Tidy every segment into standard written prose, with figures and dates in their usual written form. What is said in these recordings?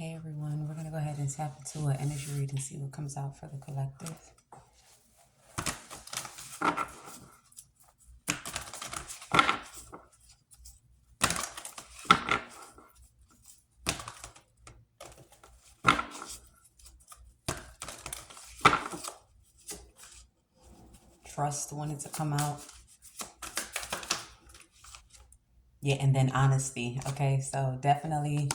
Hey everyone, we're going to go ahead and tap into an energy read and see what comes out for the collective. Trust wanted to come out. Yeah, and then honesty. Okay, so definitely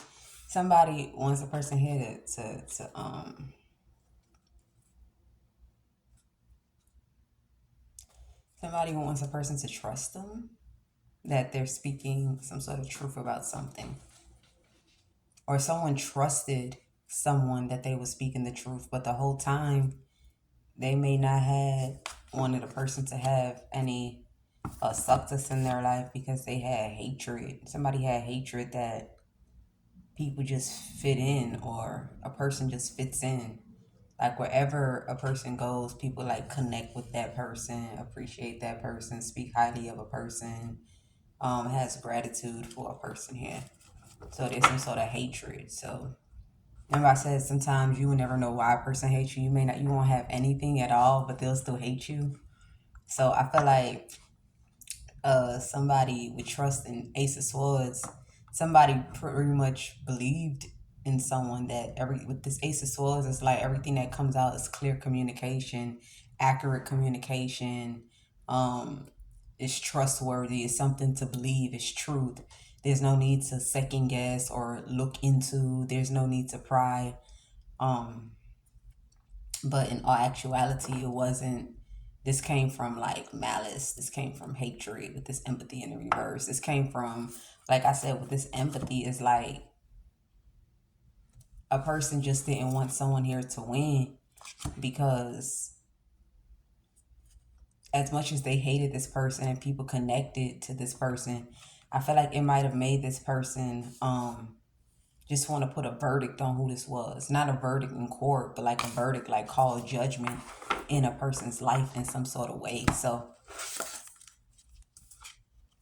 somebody wants a person here somebody wants a person to trust them, that they're speaking some sort of truth about something. Or someone trusted someone that they were speaking the truth, but the whole time they may not have wanted a person to have any success in their life because they had hatred. Somebody had hatred that people just fit in, or a person just fits in. Like wherever a person goes, people like connect with that person, appreciate that person, speak highly of a person, has gratitude for a person here. So there's some sort of hatred. So remember I said sometimes you will never know why a person hates you. You won't have anything at all, but they'll still hate you. So I feel like somebody with trust in Ace of Swords, somebody pretty much believed in someone that with this Ace of Swords, it's like everything that comes out is clear communication, accurate communication, it's trustworthy, it's something to believe, it's truth. There's no need to second guess or look into, there's no need to pry. But in all actuality, it wasn't. This came from like malice. This came from hatred with this empathy in the reverse. This came from, like I said, with this empathy is like a person just didn't want someone here to win, because as much as they hated this person and people connected to this person, I feel like it might have made this person just want to put a verdict on who this was. Not a verdict in court, but like a verdict, like call judgment in a person's life in some sort of way. So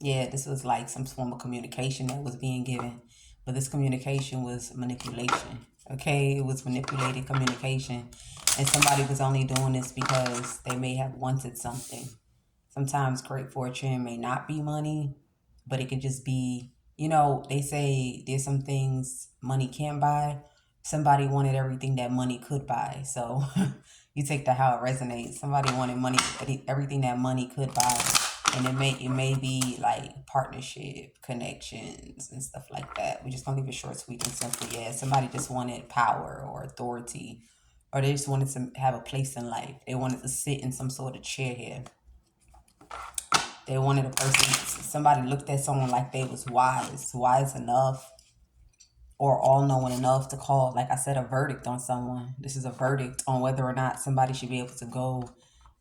yeah, this was like some form of communication that was being given, but this communication was manipulation. Okay, it was manipulated communication, and somebody was only doing this because they may have wanted something. Sometimes great fortune may not be money, but it could just be, they say there's some things money can't buy. Somebody wanted everything that money could buy. So you take that how it resonates. Somebody wanted money, everything that money could buy. And it may be like partnership, connections, and stuff like that. We're just gonna leave it short, sweet, and simple. Yeah, somebody just wanted power or authority, or they just wanted to have a place in life. They wanted to sit in some sort of chair here. They wanted a person, somebody looked at someone like they was wise enough, or all-knowing enough to call, like I said, a verdict on someone. This is a verdict on whether or not somebody should be able to go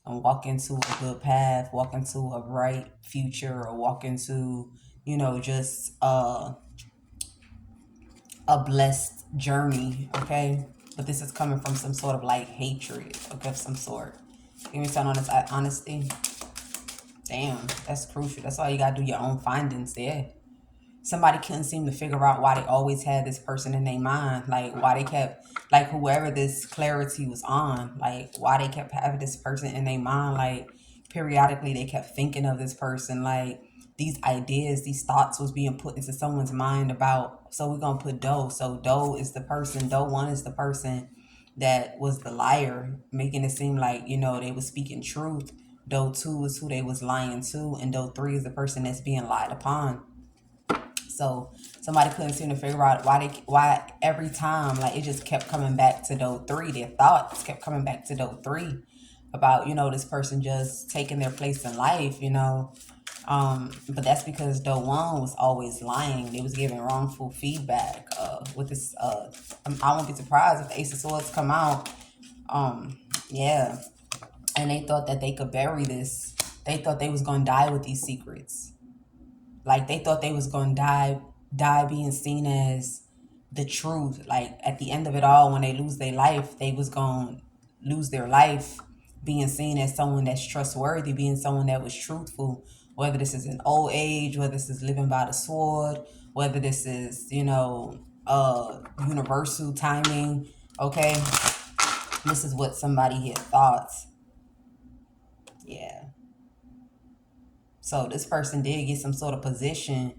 and walk into a good path, walk into a bright future, or walk into, just a blessed journey, okay? But this is coming from some sort of like hatred, okay, of some sort. Give me some honesty. Damn, that's crucial. That's why you gotta do your own findings there. Somebody couldn't seem to figure out why they always had this person in their mind. Like why they kept, like whoever this clarity was on, like why they kept having this person in their mind. Like periodically they kept thinking of this person. Like these ideas, these thoughts was being put into someone's mind about, so we're gonna put Doe. So Doe is the person, Doe one is the person that was the liar, making it seem like, they was speaking truth. Doe two is who they was lying to, and Doe three is the person that's being lied upon. So somebody couldn't seem to figure out why every time, like it just kept coming back to Doe three. Their thoughts kept coming back to Doe three about, this person just taking their place in life, but that's because Doe one was always lying. They was giving wrongful feedback. With this, I won't be surprised if the Ace of Swords come out. Yeah, and they thought that they could bury this. They thought they was gonna die with these secrets. Like they thought they was gonna die being seen as the truth. Like at the end of it all, when they lose their life, they was gonna lose their life being seen as someone that's trustworthy, being someone that was truthful. Whether this is in old age, whether this is living by the sword, whether this is, universal timing. Okay, this is what somebody had thought. Yeah. So this person did get some sort of position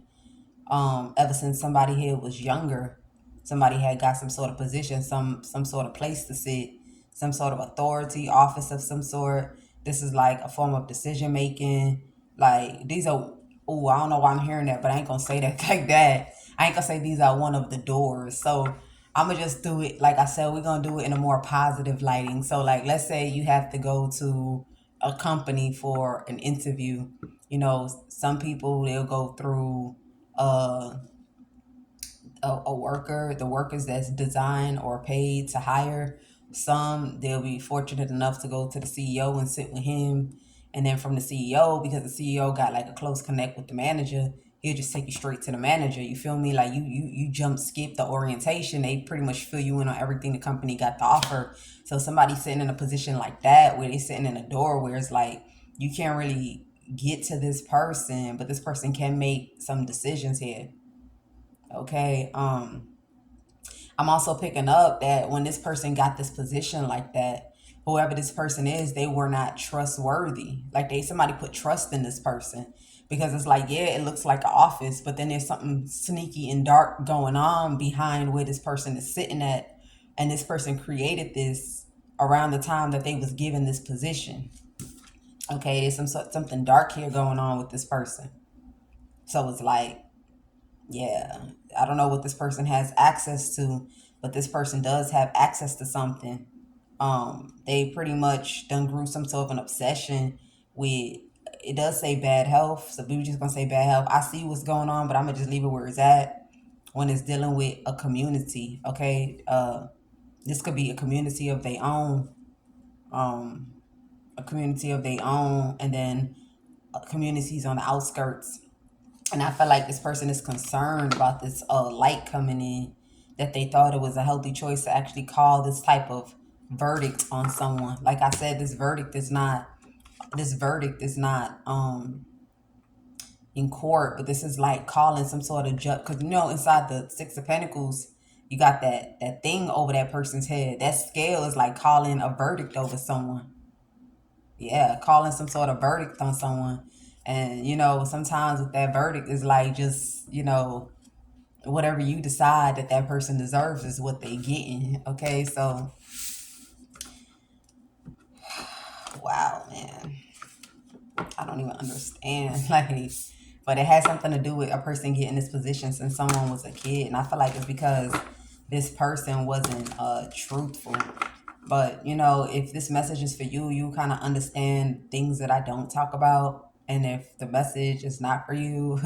ever since somebody here was younger. Somebody had got some sort of position, some sort of place to sit, some sort of authority, office of some sort. This is like a form of decision making. Like these are, oh, I don't know why I'm hearing that, but I ain't gonna say that like that. I ain't gonna say these are one of the doors. So I'm gonna just do it. Like I said, we're gonna do it in a more positive lighting. So like, let's say you have to go to a company for an interview. You know, some people they'll go through uh a worker, the workers that's designed or paid to hire. Some they'll be fortunate enough to go to the CEO and sit with him, and then from the CEO, because the CEO got like a close connect with the manager, he'll just take you straight to the manager. You feel me? Like you jump skip the orientation. They pretty much fill you in on everything the company got to offer. So somebody sitting in a position like that, where they sitting in a door where it's like you can't really get to this person, but this person can make some decisions here. Okay. I'm also picking up that when this person got this position like that, whoever this person is, they were not trustworthy. Like somebody put trust in this person, because it's like, yeah, it looks like an office, but then there's something sneaky and dark going on behind where this person is sitting at, and this person created this around the time that they was given this position. Okay, there's something dark here going on with this person. So it's like, yeah, I don't know what this person has access to, but this person does have access to something. They pretty much done grew some sort of an obsession with. It does say bad health, so we were just gonna say bad health. I see what's going on, but I'm gonna just leave it where it's at. When it's dealing with a community, okay, this could be a community of their own, um, a community of their own, and then communities on the outskirts. And I feel like this person is concerned about this light coming in, that they thought it was a healthy choice to actually call this type of verdict on someone. Like I said, this verdict is not in court, but this is like calling some sort of judge, because you know inside the Six of Pentacles you got that thing over that person's head. That scale is like calling a verdict over someone. Yeah, calling some sort of verdict on someone. And you know, sometimes with that verdict is like, just, you know, whatever you decide that that person deserves is what they getting. Okay, so wow, man, I don't even understand. Like, but it has something to do with a person getting this position since someone was a kid, and I feel like it's because this person wasn't truthful. But you know, if this message is for you, you kind of understand things that I don't talk about. And if the message is not for you,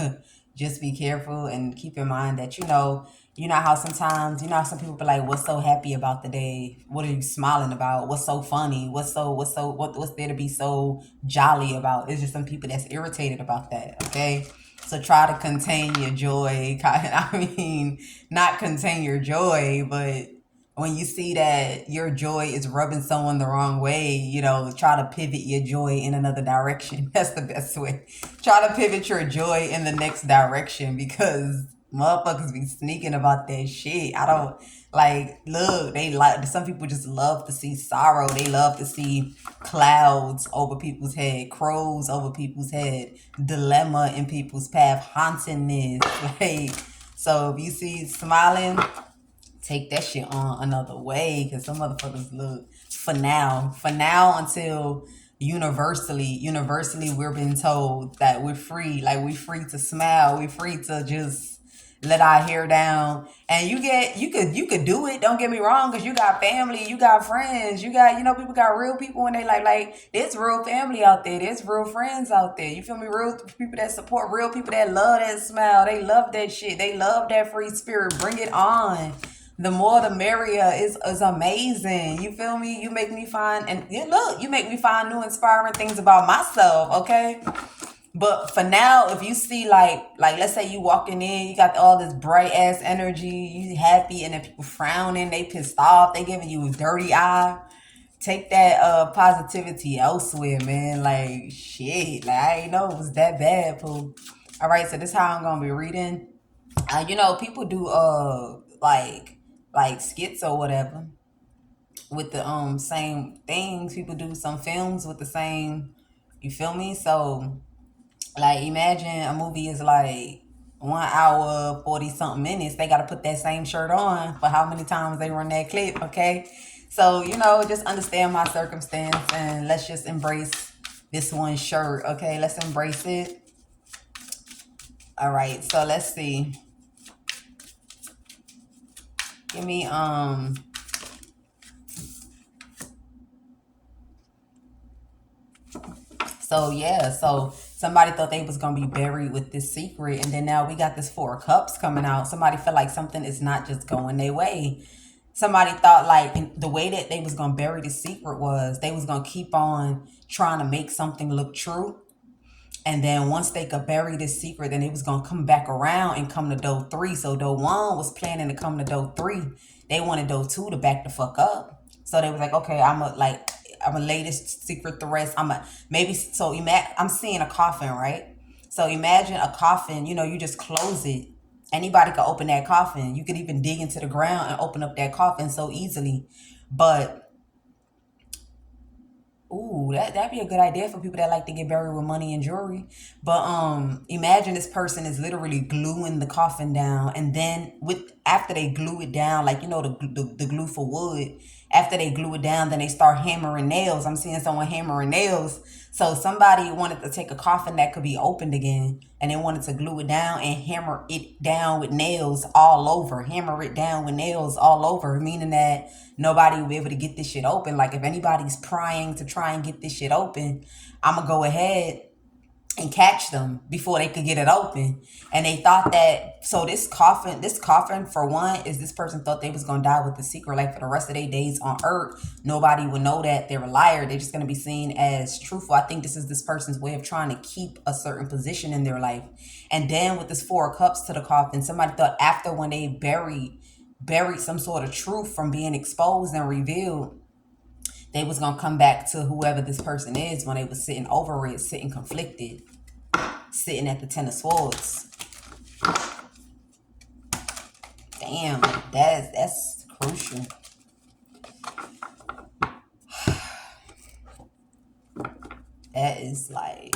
just be careful and keep in mind that, you know how sometimes, you know how some people be like, what's so happy about the day? What are you smiling about? What's so funny? What's there to be so jolly about? It's just some people that's irritated about that. Okay. So try to contain your joy. I mean, not contain your joy, but when you see that your joy is rubbing someone the wrong way, you know, try to pivot your joy in another direction. That's the best way. Try to pivot your joy in the next direction, because motherfuckers be sneaking about that shit. I don't like, look, they like, some people just love to see sorrow. They love to see clouds over people's head, crows over people's head, dilemma in people's path, hauntingness. Like, so if you see smiling, take that shit on another way, because some motherfuckers look, for now until universally we're being told that we're free. Like, we free to smile, we free to just let our hair down. And you could do it, don't get me wrong, because you got family, you got friends, you got, people got real people, and they like there's real family out there, there's real friends out there, you feel me, real people that support, real people that love that smile, they love that shit, they love that free spirit. Bring it on. The more the merrier is amazing. You feel me? You make me find, and look, you make me find new inspiring things about myself, okay? But for now, if you see like let's say you walking in, you got all this bright ass energy, you happy, and then people frowning, they pissed off, they giving you a dirty eye. Take that positivity elsewhere, man. Like, shit, like, I ain't know it was that bad, Pooh. All right, so this is how I'm gonna be reading. People do like skits or whatever with the same things. People do some films with the same, you feel me? So like imagine a movie is like 1 hour 40 something minutes. They got to put that same shirt on for how many times they run that clip. Okay, so just understand my circumstance and let's just embrace this one shirt. Okay, let's embrace it. All right, so let's see. Give me so yeah, so somebody thought they was gonna be buried with this secret, and then now we got this 4 of Cups coming out. Somebody feel like something is not just going their way. Somebody thought like the way that they was gonna bury the secret was they was gonna keep on trying to make something look true. And then once they could bury this secret, then they was gonna come back around and come to door 3. So door 1 was planning to come to door 3. They wanted door 2 to back the fuck up. So they was like, okay, I'm gonna lay this secret to rest. I'm seeing a coffin, right? So imagine a coffin, you just close it. Anybody could open that coffin. You could even dig into the ground and open up that coffin so easily. But ooh, that'd be a good idea for people that like to get buried with money and jewelry. But imagine this person is literally gluing the coffin down, and then after they glue it down, like the glue for wood. After they glue it down, then they start hammering nails. I'm seeing someone hammering nails. So somebody wanted to take a coffin that could be opened again, and they wanted to glue it down and hammer it down with nails all over. Hammer it down with nails all over, meaning that nobody will be able to get this shit open. Like if anybody's prying to try and get this shit open, I'm gonna go ahead and catch them before they could get it open. And they thought that, so this coffin for one is this person thought they was gonna die with the secret, like for the rest of their days on earth. Nobody would know that they're a liar. They're just gonna be seen as truthful. I think this is this person's way of trying to keep a certain position in their life. And then with this 4 of Cups to the coffin, somebody thought after when they buried some sort of truth from being exposed and revealed, they was gonna come back to whoever this person is when they was sitting over it, sitting conflicted, sitting at the 10 of Swords. Damn, that's crucial. That is like,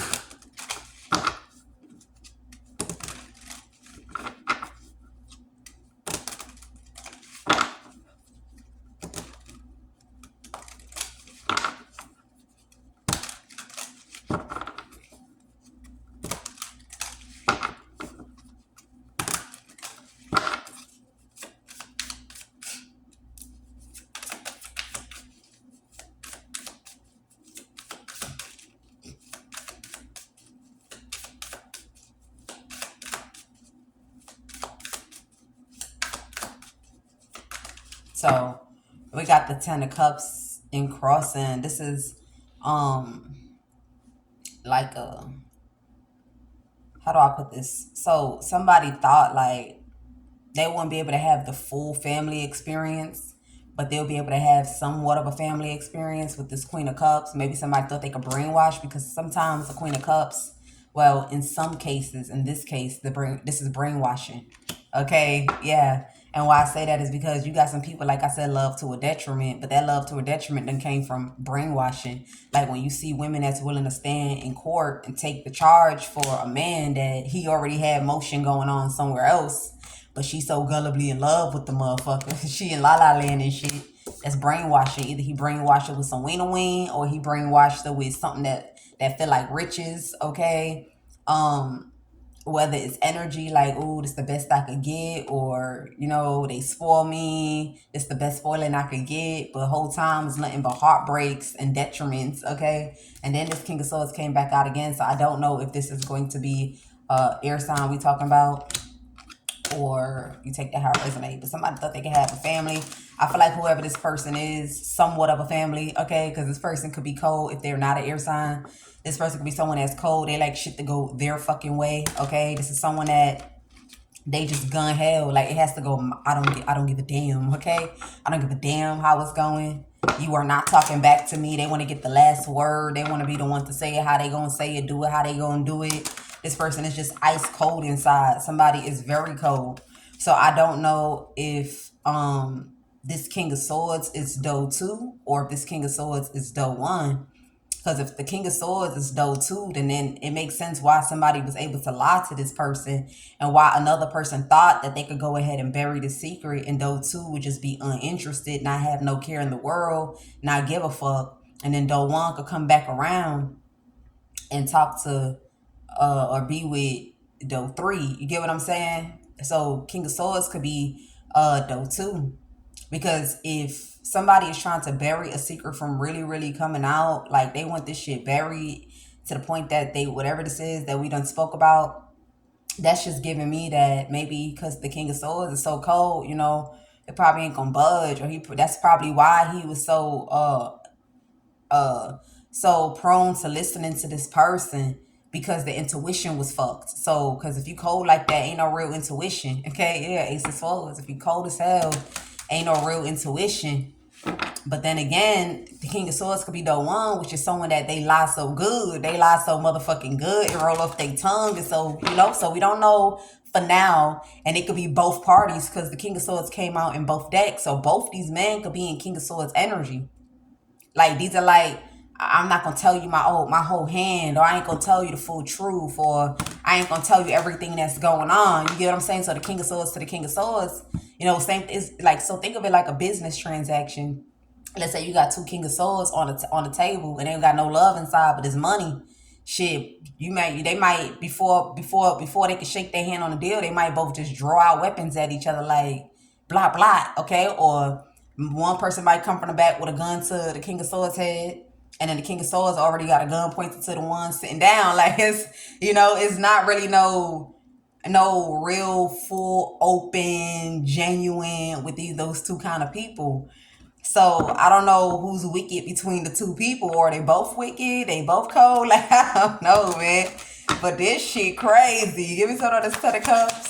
so we got the 10 of Cups in crossing. This is like a, how do I put this? So somebody thought like they won't be able to have the full family experience, but they'll be able to have somewhat of a family experience with this Queen of Cups. Maybe somebody thought they could brainwash, because sometimes the Queen of Cups, well, in some cases, in this case, this is brainwashing. Okay, yeah. And why I say that is because you got some people, like I said, love to a detriment, but that love to a detriment then came from brainwashing. Like when you see women that's willing to stand in court and take the charge for a man that he already had motion going on somewhere else, but she's so gullibly in love with the motherfucker. She in La La Land and shit. That's brainwashing. Either he brainwashed her with some ween, or he brainwashed her with something that feel like riches, okay? Whether it's energy, like, ooh, this the best I could get, or, they spoil me, it's the best spoiling I could get, but the whole time it's nothing but heartbreaks and detriments, okay? And then this King of Swords came back out again, so I don't know if this is going to be air sign we talking about, or you take that how it resonates. But somebody thought they could have a family. I feel like whoever this person is, somewhat of a family, okay? Because this person could be cold if they're not an air sign. This person could be someone that's cold. They like shit to go their fucking way, okay? This is someone that they just gun hell. Like, it has to go, I don't give a damn, okay? I don't give a damn how it's going. You are not talking back to me. They want to get the last word. They want to be the one to say it, how they gonna say it, do it, how they gonna do it. This person is just ice cold inside. Somebody is very cold. So I don't know if this King of Swords is doe 2 or if this King of Swords is doe 1. Because if the King of Swords is doe 2, then it makes sense why somebody was able to lie to this person and why another person thought that they could go ahead and bury the secret, and doe 2 would just be uninterested, not have no care in the world, not give a fuck. And then doe 1 could come back around and talk to or be with doe 3. You get what I'm saying? So King of Swords could be doe 2. Because if somebody is trying to bury a secret from really coming out, like they want this shit buried to the point that they, whatever this is that we done spoke about, that's just giving me that maybe because the King of Swords is so cold, you know, it probably ain't gonna budge, or that's probably why he was so prone to listening to this person, because the intuition was fucked. So because if you cold like that, ain't no real intuition. Okay, yeah, Ace of Swords. If you cold as hell, ain't no real intuition. But then again, the King of Swords could be the one, which is someone that they lie so good, they lie so motherfucking good, and roll off their tongue, and so, you know, so we don't know for now. And it could be both parties, because the King of Swords came out in both decks, so both these men could be in King of Swords energy. Like, these are like, I'm not gonna tell you my whole hand, or I ain't gonna tell you the full truth, or I ain't gonna tell you everything that's going on. You get what I'm saying? So the King of Swords to the King of Swords, you know, same is like, so think of it like a business transaction. Let's say you got two King of Swords on the table, and they ain't got no love inside, but it's money. Shit, they might before they can shake their hand on the deal, they might both just draw out weapons at each other, like blah blah, okay? Or one person might come from the back with a gun to the King of Swords head, and then the King of Swords already got a gun pointed to the one sitting down. Like, it's, you know, it's not really no real full open genuine with those two kind of people. So I don't know who's wicked between the two people, or they both wicked, they both cold. Like, I don't know, man. But this shit crazy. Give me some of this 10 of cups.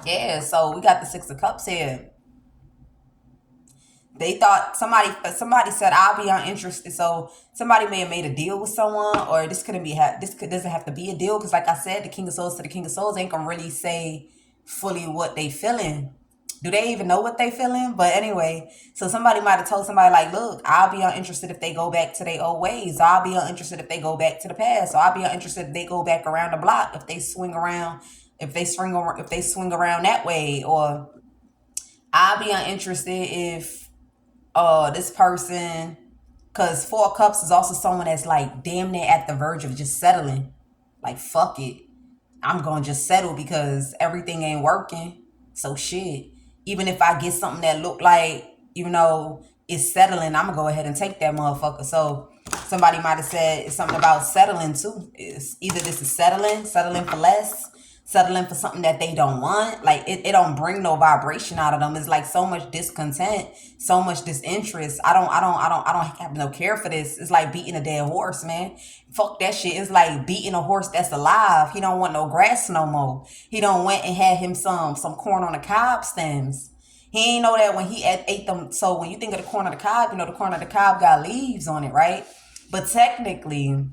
Yeah, so we got the 6 of cups here. They thought somebody said I'll be uninterested. So somebody may have made a deal with someone, or this couldn't be doesn't have to be a deal, because like I said, the King of Swords to the King of Swords ain't gonna really say fully what they feeling. Do they even know what they feeling? But anyway, so somebody might have told somebody like, look, I'll be uninterested if they go back to their old ways. I'll be uninterested if they go back to the past. So I'll be uninterested if they go back around the block, if they swing around, if they swing around that way. Or I'll be uninterested if this person, because 4 of Cups is also someone that's like damn near at the verge of just settling. Like, fuck it, I'm gonna just settle because everything ain't working. So shit, even if I get something that look like, you know, it's settling, I'm gonna go ahead and take that motherfucker. So somebody might have said it's something about settling too. It's either this is settling for less, settling for something that they don't want. Like, it don't bring no vibration out of them. It's like so much discontent, so much disinterest. I don't have no care for this. It's like beating a dead horse, man. Fuck that shit. It's like beating a horse that's alive. He don't want no grass no more. He don't went and had him some corn on the cob stems. He ain't know that when he ate them. So when you think of the corn on the cob, you know the corn on the cob got leaves on it, right? But technically,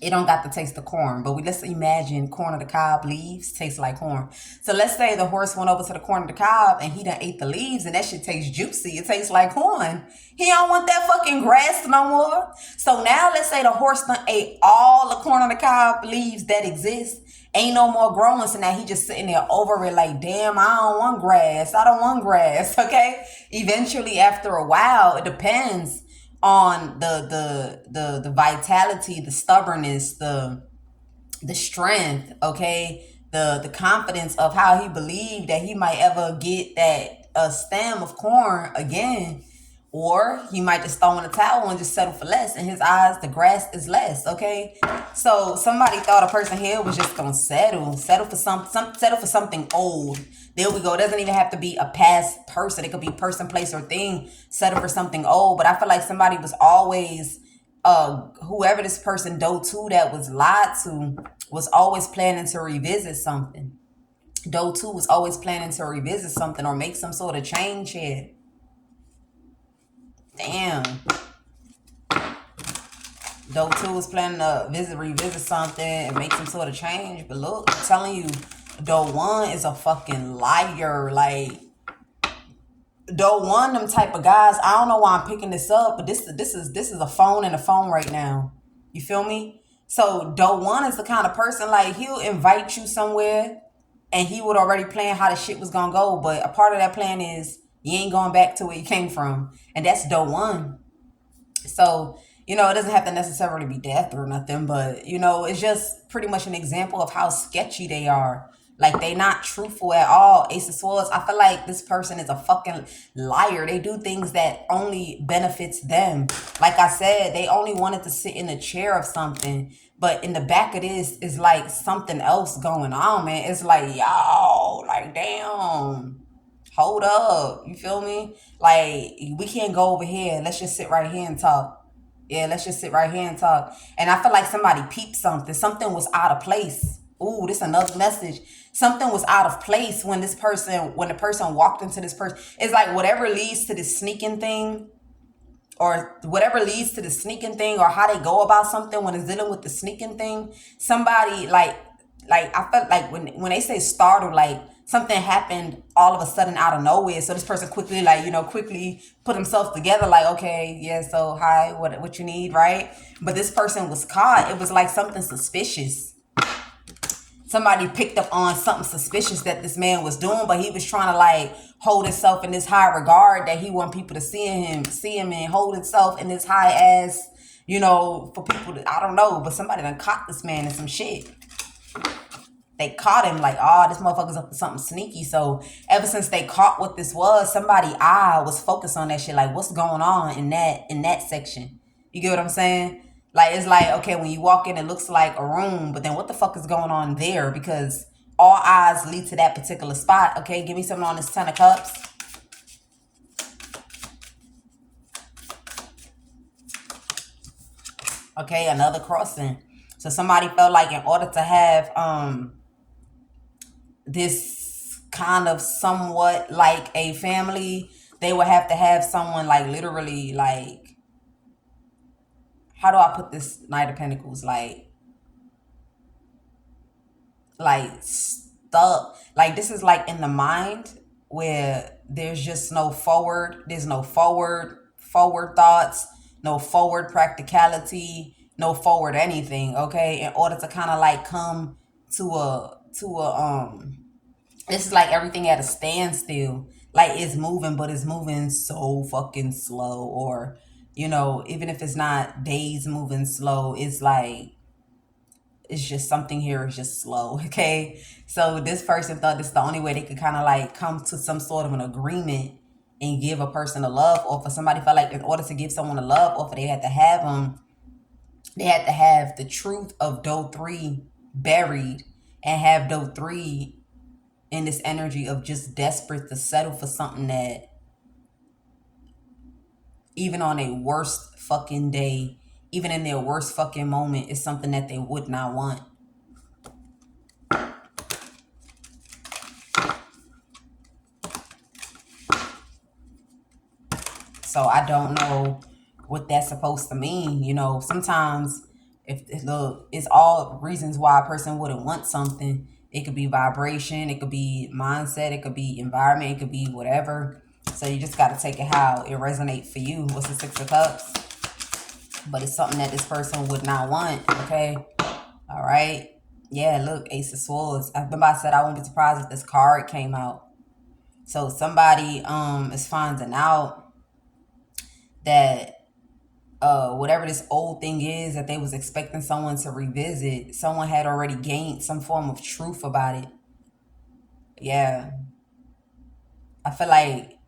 it don't got the taste of corn. But let's imagine corn on the cob leaves taste like corn. So let's say the horse went over to the corn on the cob and he done ate the leaves, and that shit tastes juicy. It tastes like corn. He don't want that fucking grass no more. So now let's say the horse done ate all the corn on the cob leaves that exist. Ain't no more growing. So now he just sitting there over it like, damn, I don't want grass. I don't want grass. Okay. Eventually, after a while, it depends on the vitality, the stubbornness, the strength, okay, the confidence of how he believed that he might ever get that stem of corn again. Or he might just throw in a towel and just settle for less. In his eyes, the grass is less, okay? So somebody thought a person here was just gonna settle for something old. There we go. It doesn't even have to be a past person. It could be person, place, or thing. Settle for something old. But I feel like somebody was always, whoever this person doe to that was lied to, was always planning to revisit something. Doe 2 was always planning to revisit something or make some sort of change here. Damn. Doe 2 was planning to revisit something and make some sort of change. But look, I'm telling you, Doe one is a fucking liar. Like, Doe one, them type of guys. I don't know why I'm picking this up, but this is a phone and a phone right now. You feel me? So Doe one is the kind of person, like, he'll invite you somewhere and he would already plan how the shit was gonna go. But a part of that plan is you ain't going back to where you came from. And that's Doe one. So, it doesn't have to necessarily be death or nothing, but, it's just pretty much an example of how sketchy they are. Like, they not truthful at all. Ace of Swords, I feel like this person is a fucking liar. They do things that only benefits them. Like I said, they only wanted to sit in a chair of something. But in the back of this is like something else going on, man. It's like, yo, like, damn. Hold up. You feel me? Like, we can't go over here. Let's just sit right here and talk. Yeah, let's just sit right here and talk. And I feel like somebody peeped something. Something was out of place. Ooh, this is another message. Something was out of place when the person walked into this person. It's like whatever leads to this sneaking thing, or whatever leads to the sneaking thing, or how they go about something when it's dealing with the sneaking thing. Somebody like I felt like when they say startled, like something happened all of a sudden out of nowhere. So this person quickly, quickly put himself together, like, okay, yeah, so hi, what you need, right? But this person was caught. It was like something suspicious. Somebody picked up on something suspicious that this man was doing, but he was trying to like hold himself in this high regard that he want people to see him and hold himself in this high ass, for people to, I don't know, but somebody done caught this man in some shit. They caught him like, oh, this motherfucker's up to something sneaky. So ever since they caught what this was, somebody eye was focused on that shit. Like, what's going on in that section? You get what I'm saying? Like, it's like, okay, when you walk in, it looks like a room, but then what the fuck is going on there? Because all eyes lead to that particular spot. Okay, give me something on this 10 of Cups. Okay, another crossing. So somebody felt like in order to have this kind of somewhat like a family, they would have to have someone like literally like, how do I put this, Knight of Pentacles? Like stuck. Like, this is like in the mind where there's just no forward. There's no forward thoughts, no forward practicality, no forward anything. Okay, in order to kind of like come to a this is like everything at a standstill. Like, it's moving, but it's moving so fucking slow. Or, even if it's not days moving slow, it's like, it's just something here is just slow. Okay. So this person thought this is the only way they could kind of like come to some sort of an agreement and give a person a love offer. Somebody felt like in order to give someone a love offer, they had to have the truth of Doe 3 buried, and have Doe 3 in this energy of just desperate to settle for something that even on a worst fucking day, even in their worst fucking moment, is something that they would not want. So I don't know what that's supposed to mean. Sometimes it's all reasons why a person wouldn't want something. It could be vibration, it could be mindset, it could be environment, it could be whatever. So you just got to take it how it resonates for you. What's the 6 of Cups? But it's something that this person would not want. Okay. All right. Yeah, look, Ace of Swords. I remember I said I wouldn't be surprised if this card came out. So somebody is finding out that whatever this old thing is that they was expecting someone to revisit, someone had already gained some form of truth about it. Yeah. I feel like,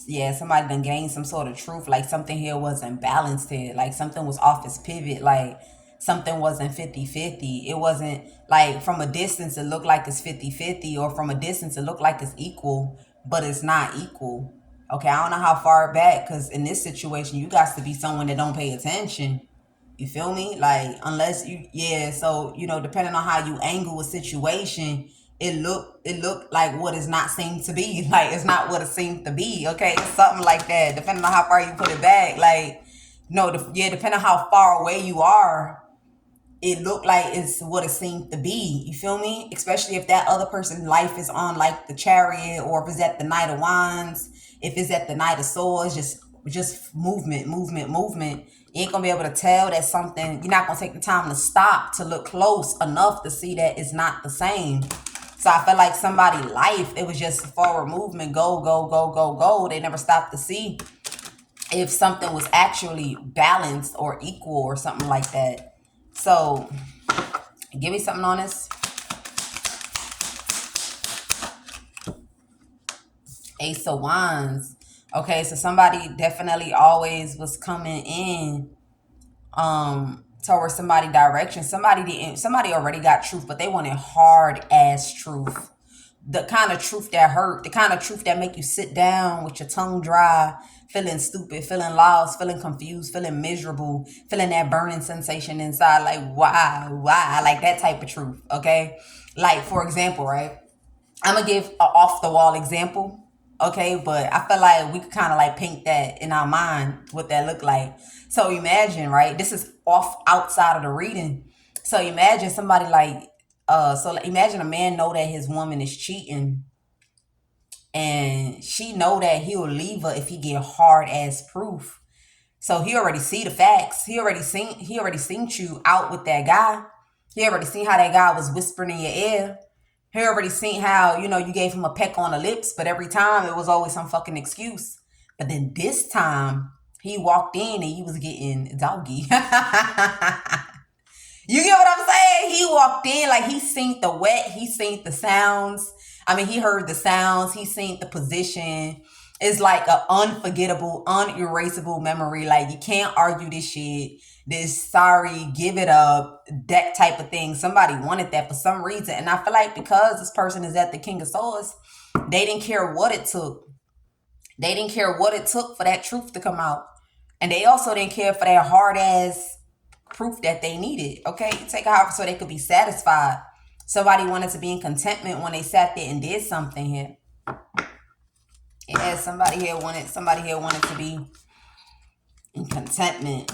yeah, somebody done gained some sort of truth. Like, something here wasn't balanced here. Like, something was off its pivot. Like, something wasn't 50-50. It wasn't like, from a distance it looked like it's 50-50, or from a distance it looked like it's equal, but it's not equal. Okay, I don't know how far back, because in this situation you got to be someone that don't pay attention. You feel me? Like, unless you, yeah, so, depending on how you angle a situation, it looked like what is not seemed to be. Like, it's not what it seemed to be. Okay, it's something like that, depending on how far you put it back. Like, depending on how far away you are, it looked like it's what it seemed to be. You feel me? Especially if that other person's life is on like the Chariot, or if it's at the Knight of Wands, if it's at the Knight of Swords, just movement, movement, movement. You ain't gonna be able to tell that something. You're not gonna take the time to stop to look close enough to see that it's not the same. So I feel like somebody's life, it was just forward movement, go, go, go, go, go. They never stopped to see if something was actually balanced or equal or something like that. So give me something on this. Ace of Wands. Okay, so somebody definitely always was coming in towards somebody direction. Somebody already got truth, but they wanted hard ass truth. The kind of truth that hurt, the kind of truth that make you sit down with your tongue dry, feeling stupid, feeling lost, feeling confused, feeling miserable, feeling that burning sensation inside, like why, like that type of truth. Okay, like for example, right, I'm gonna give an off the wall example. Okay, but I feel like we could kind of like paint that in our mind what that look like. So imagine, right, this is off outside of the reading. So imagine somebody like imagine a man know that his woman is cheating, and she know that he'll leave her if he get hard ass proof. So he already see the facts. He already seen you out with that guy. He already seen how that guy was whispering in your ear. He already seen how, you gave him a peck on the lips, but every time it was always some fucking excuse. But then this time he walked in and he was getting doggy. You get what I'm saying? He walked in like he seen the wet, he seen the sounds. I mean, he heard the sounds, he seen the position. It's like an unforgettable, unerasable memory. Like you can't argue this shit. This sorry, give it up, that type of thing. Somebody wanted that for some reason. And I feel like because this person is at the King of Swords, they didn't care what it took. They didn't care what it took for that truth to come out. And they also didn't care for that hard ass proof that they needed. Okay, take it out so they could be satisfied. Somebody wanted to be in contentment when they sat there and did something here. Yeah, somebody here wanted to be in contentment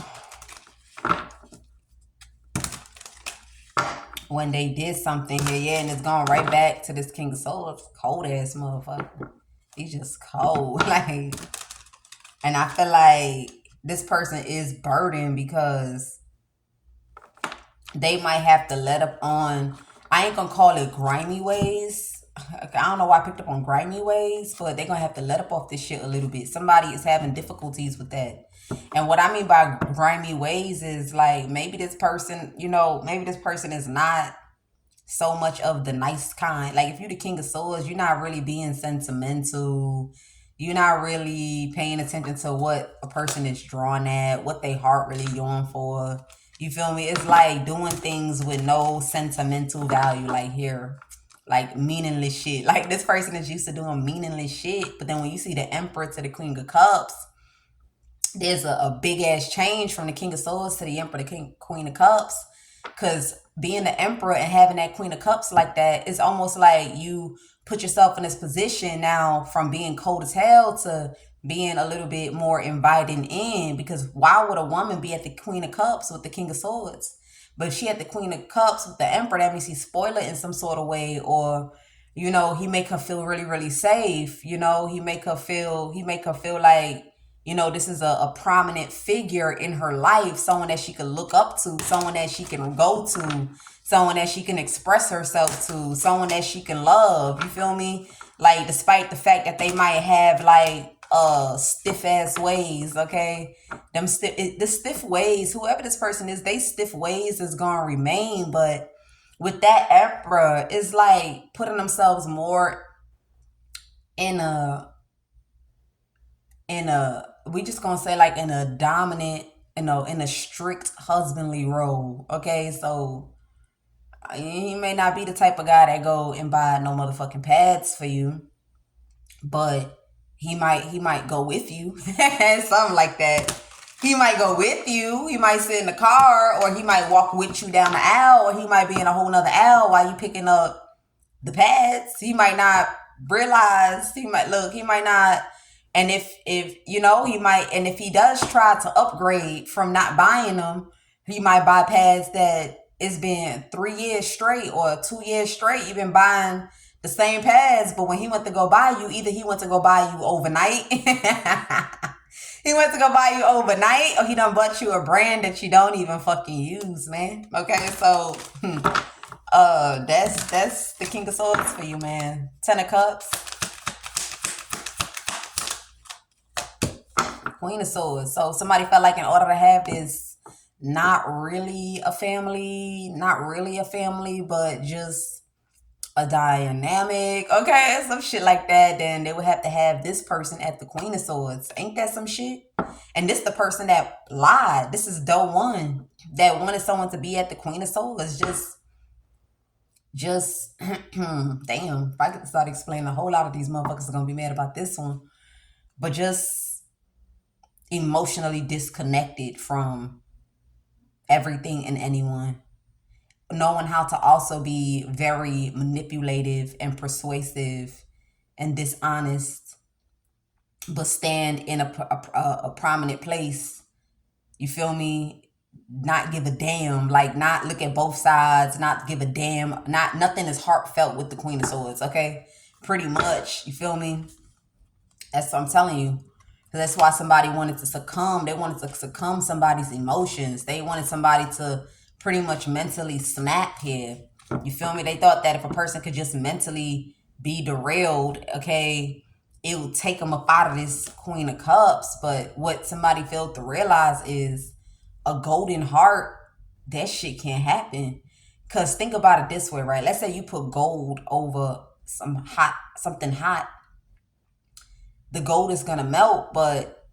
when they did something here. Yeah, and it's going right back to this King of Swords, cold ass motherfucker. He's just cold. Like, and I feel like this person is burdened because they might have to let up on, I ain't gonna call it grimy ways. I don't know why I picked up on grimy ways, but they're gonna have to let up off this shit a little bit. Somebody is having difficulties with that. And what I mean by grimy ways is like maybe this person is not so much of the nice kind. Like if you're the King of Swords, you're not really being sentimental. You're not really paying attention to what a person is drawn at, what they heart really yearn for. You feel me? It's like doing things with no sentimental value, like here, like meaningless shit. Like this person is used to doing meaningless shit, but then when you see the Emperor to the Queen of Cups, there's a big ass change from the King of Swords to the Emperor, the Queen of Cups. Because being the Emperor and having that Queen of Cups like that, it's almost like you put yourself in this position now from being cold as hell to being a little bit more inviting in. Because why would a woman be at the Queen of Cups with the King of Swords? But if she had the Queen of Cups with the Emperor, that means he spoil it in some sort of way, or he make her feel really, really safe. He make her feel like, this is a prominent figure in her life, someone that she can look up to, someone that she can go to, someone that she can express herself to, someone that she can love. You feel me? Like, despite the fact that they might have like stiff ass ways, okay? The stiff ways, whoever this person is, they stiff ways is gonna remain. But with that Emperor, it's like putting themselves more in a we just gonna say like in a dominant, in a strict husbandly role. Okay, so he may not be the type of guy that go and buy no motherfucking pads for you, but he might go with you. Something like that. He might go with you. He might sit in the car, or he might walk with you down the aisle, or he might be in a whole nother aisle while you picking up the pads. He might not realize. He might not. And if he might, and if he does try to upgrade from not buying them, he might buy pads that it's been 3 years straight or 2 years straight. You've been buying the same pads, but when he went to go buy you, either he went to go buy you overnight. He went to go buy you overnight, or he done bought you a brand that you don't even fucking use, man. Okay, so that's the King of Swords for you, man. 10 of Cups, Queen of Swords. So somebody felt like in order to have this not really a family, but just a dynamic, okay, some shit like that, then they would have to have this person at the Queen of Swords. Ain't that some shit? And this the person that lied. This is doe one that wanted someone to be at the Queen of Swords. Just damn, if I could start explaining, a whole lot of these motherfuckers are gonna be mad about this one. But just emotionally disconnected from everything and anyone, knowing how to also be very manipulative and persuasive and dishonest, but stand in a prominent place. You feel me? Not give a damn, like not look at both sides, not give a damn, nothing is heartfelt with the Queen of Swords, okay? Pretty much, you feel me? That's what I'm telling you. That's why somebody wanted to succumb. They wanted to succumb somebody's emotions. They wanted somebody to pretty much mentally snap here. You feel me? They thought that if a person could just mentally be derailed, okay, it would take them up out of this Queen of Cups. But what somebody failed to realize is a golden heart, that shit can't happen. Because think about it this way, right? Let's say you put gold over something hot. The gold is going to melt, but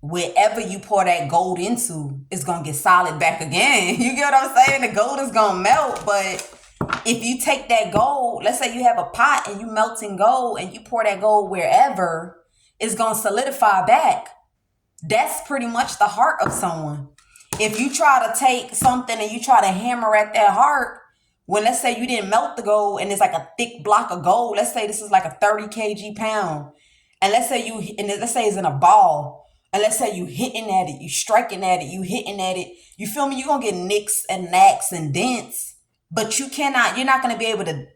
wherever you pour that gold into, it's going to get solid back again. You get what I'm saying? The gold is going to melt, but if you take that gold, let's say you have a pot and you melting gold and you pour that gold wherever, it's going to solidify back. That's pretty much the heart of someone. If you try to take something and you try to hammer at that heart, when let's say you didn't melt the gold and it's like a thick block of gold, let's say this is like a 30 kg pound, and let's say it's in a ball, and let's say you hitting at it, you striking at it, you hitting at it, you feel me? You're going to get nicks and knacks and dents, but you're not going to be able to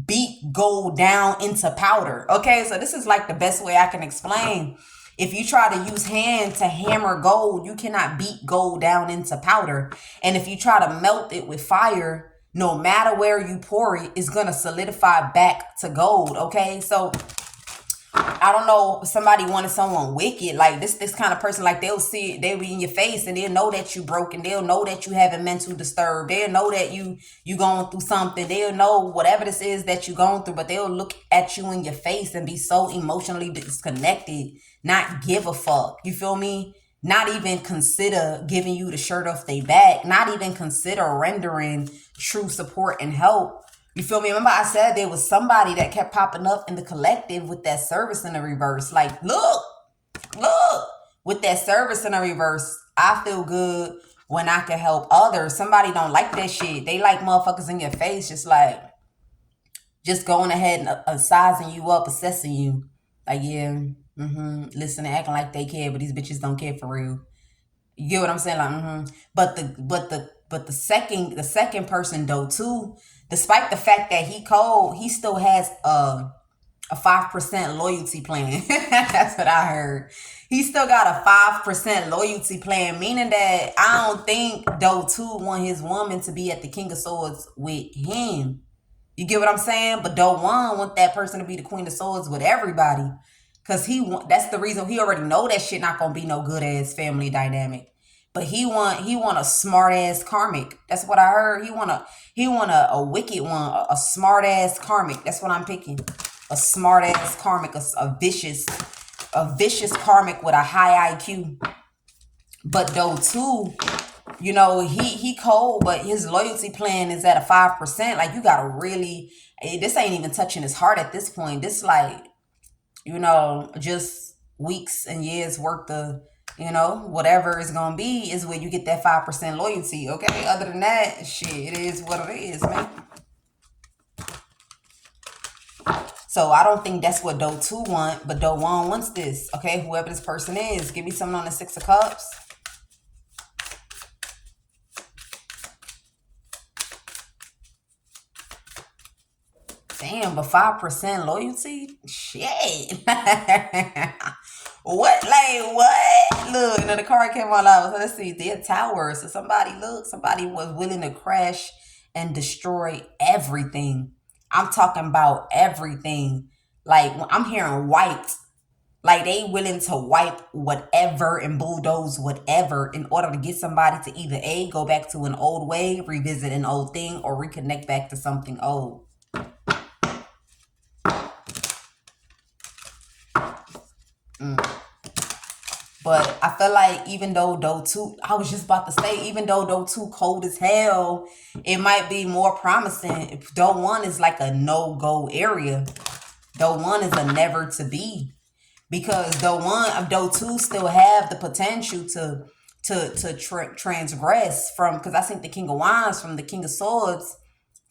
beat gold down into powder. Okay, so this is like the best way I can explain. If you try to use hand to hammer gold, you cannot beat gold down into powder. And if you try to melt it with fire, no matter where you pour it, it's going to solidify back to gold. Okay, so I don't know, somebody wanted someone wicked, like this kind of person, like they'll see it, they'll be in your face and they'll know that you broken, they'll know that you having mental disturbed, they'll know that you going through something, they'll know whatever this is that you going through, but they'll look at you in your face and be so emotionally disconnected, not give a fuck, you feel me? Not even consider giving you the shirt off their back, not even consider rendering true support and help. You feel me? Remember I said there was somebody that kept popping up in the collective with that service in the reverse. Like, look, with that service in the reverse, I feel good when I can help others. Somebody don't like that shit. They like motherfuckers in your face, just going ahead and sizing you up, assessing you. Like, yeah, listen, acting like they care, but these bitches don't care for real. You get what I'm saying? Like, But the second person though too, despite the fact that he cold, he still has a 5% loyalty plan. That's what I heard. He still got a 5% loyalty plan, meaning that I don't think though too want his woman to be at the King of Swords with him. You get what I'm saying? But though one want that person to be the Queen of Swords with everybody. Cause that's the reason he already know that shit not gonna be no good ass family dynamic. But he want a smart ass karmic. That's what I heard. He want a wicked one, a smart ass karmic. That's what I'm picking. A smart ass karmic, a vicious karmic with a high IQ. But though too, you know, he cold, but his loyalty plan is at a 5%. Like you gotta really, this ain't even touching his heart at this point. This like, you know, just weeks and years worth of, you know, whatever it's gonna be is where you get that 5% loyalty. Okay, other than that, shit, it is what it is, man. So I don't think that's what Doe 2 want, but Doe 1 wants this. Okay, whoever this person is, give me something on the 6 of Cups. Damn, but 5% loyalty? Shit. What? Like, what? Look, the card came on out. So let's see. Their tower. So somebody was willing to crash and destroy everything. I'm talking about everything. Like, I'm hearing wiped. Like, they willing to wipe whatever and bulldoze whatever in order to get somebody to either A, go back to an old way, revisit an old thing, or reconnect back to something old. But I feel like even though two, I was just about to say, even though two cold as hell, it might be more promising. If though one is like a no-go area, though one is a never to be. Because though two still have the potential to transgress from, because I think the King of Wands from the King of Swords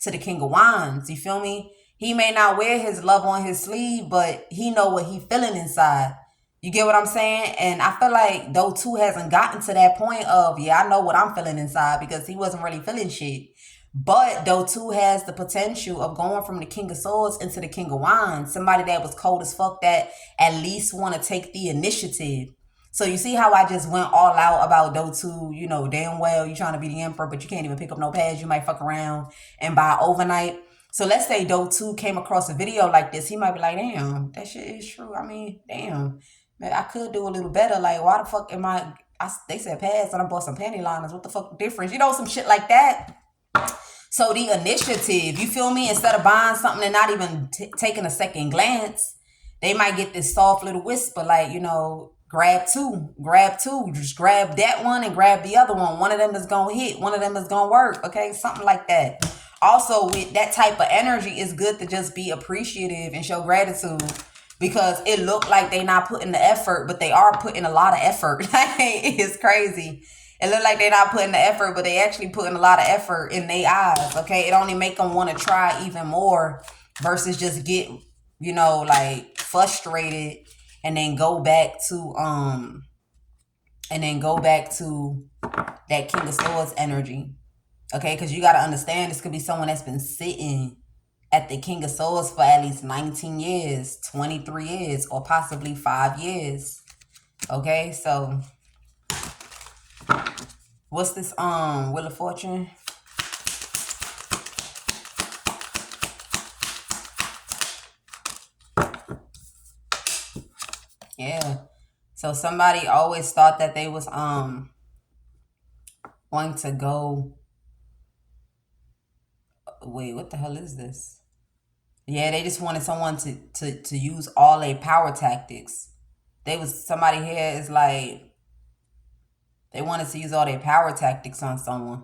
to the King of Wands. You feel me? He may not wear his love on his sleeve, but he know what he feeling inside. You get what I'm saying? And I feel like though two hasn't gotten to that point of, yeah, I know what I'm feeling inside, because he wasn't really feeling shit. But though two has the potential of going from the King of Swords into the King of Wands, somebody that was cold as fuck that at least want to take the initiative. So you see how I just went all out about though two, you know, damn well you trying to be the emperor, but you can't even pick up no pads. You might fuck around and buy overnight. So let's say though two came across a video like this, he might be like, damn, that shit is true. I mean, damn, man, I could do a little better. Like, why the fuck am they said pads and I bought some panty liners. What the fuck difference? You know, some shit like that. So the initiative, you feel me? Instead of buying something and not even taking a second glance, they might get this soft little whisper like, you know, grab two. Just grab that one and grab the other one. One of them is going to hit. One of them is going to work. Okay, something like that. Also, with that type of energy, it's good to just be appreciative and show gratitude, because it look like they not putting the effort, but they are putting a lot of effort. It's crazy. It look like they're not putting the effort, but they actually putting a lot of effort in their eyes, okay? It only make them want to try even more versus just get, you know, like frustrated and then go back to that King of Swords energy, okay? Because you got to understand, this could be someone that's been sitting at the King of Swords for at least 19 years, 23 years, or possibly 5 years, okay? So what's this Wheel of Fortune? Yeah. So somebody always thought that they was going to go. Wait, what the hell is this? Yeah, they just wanted someone to use all their power tactics. Somebody here is like, they wanted to use all their power tactics on someone.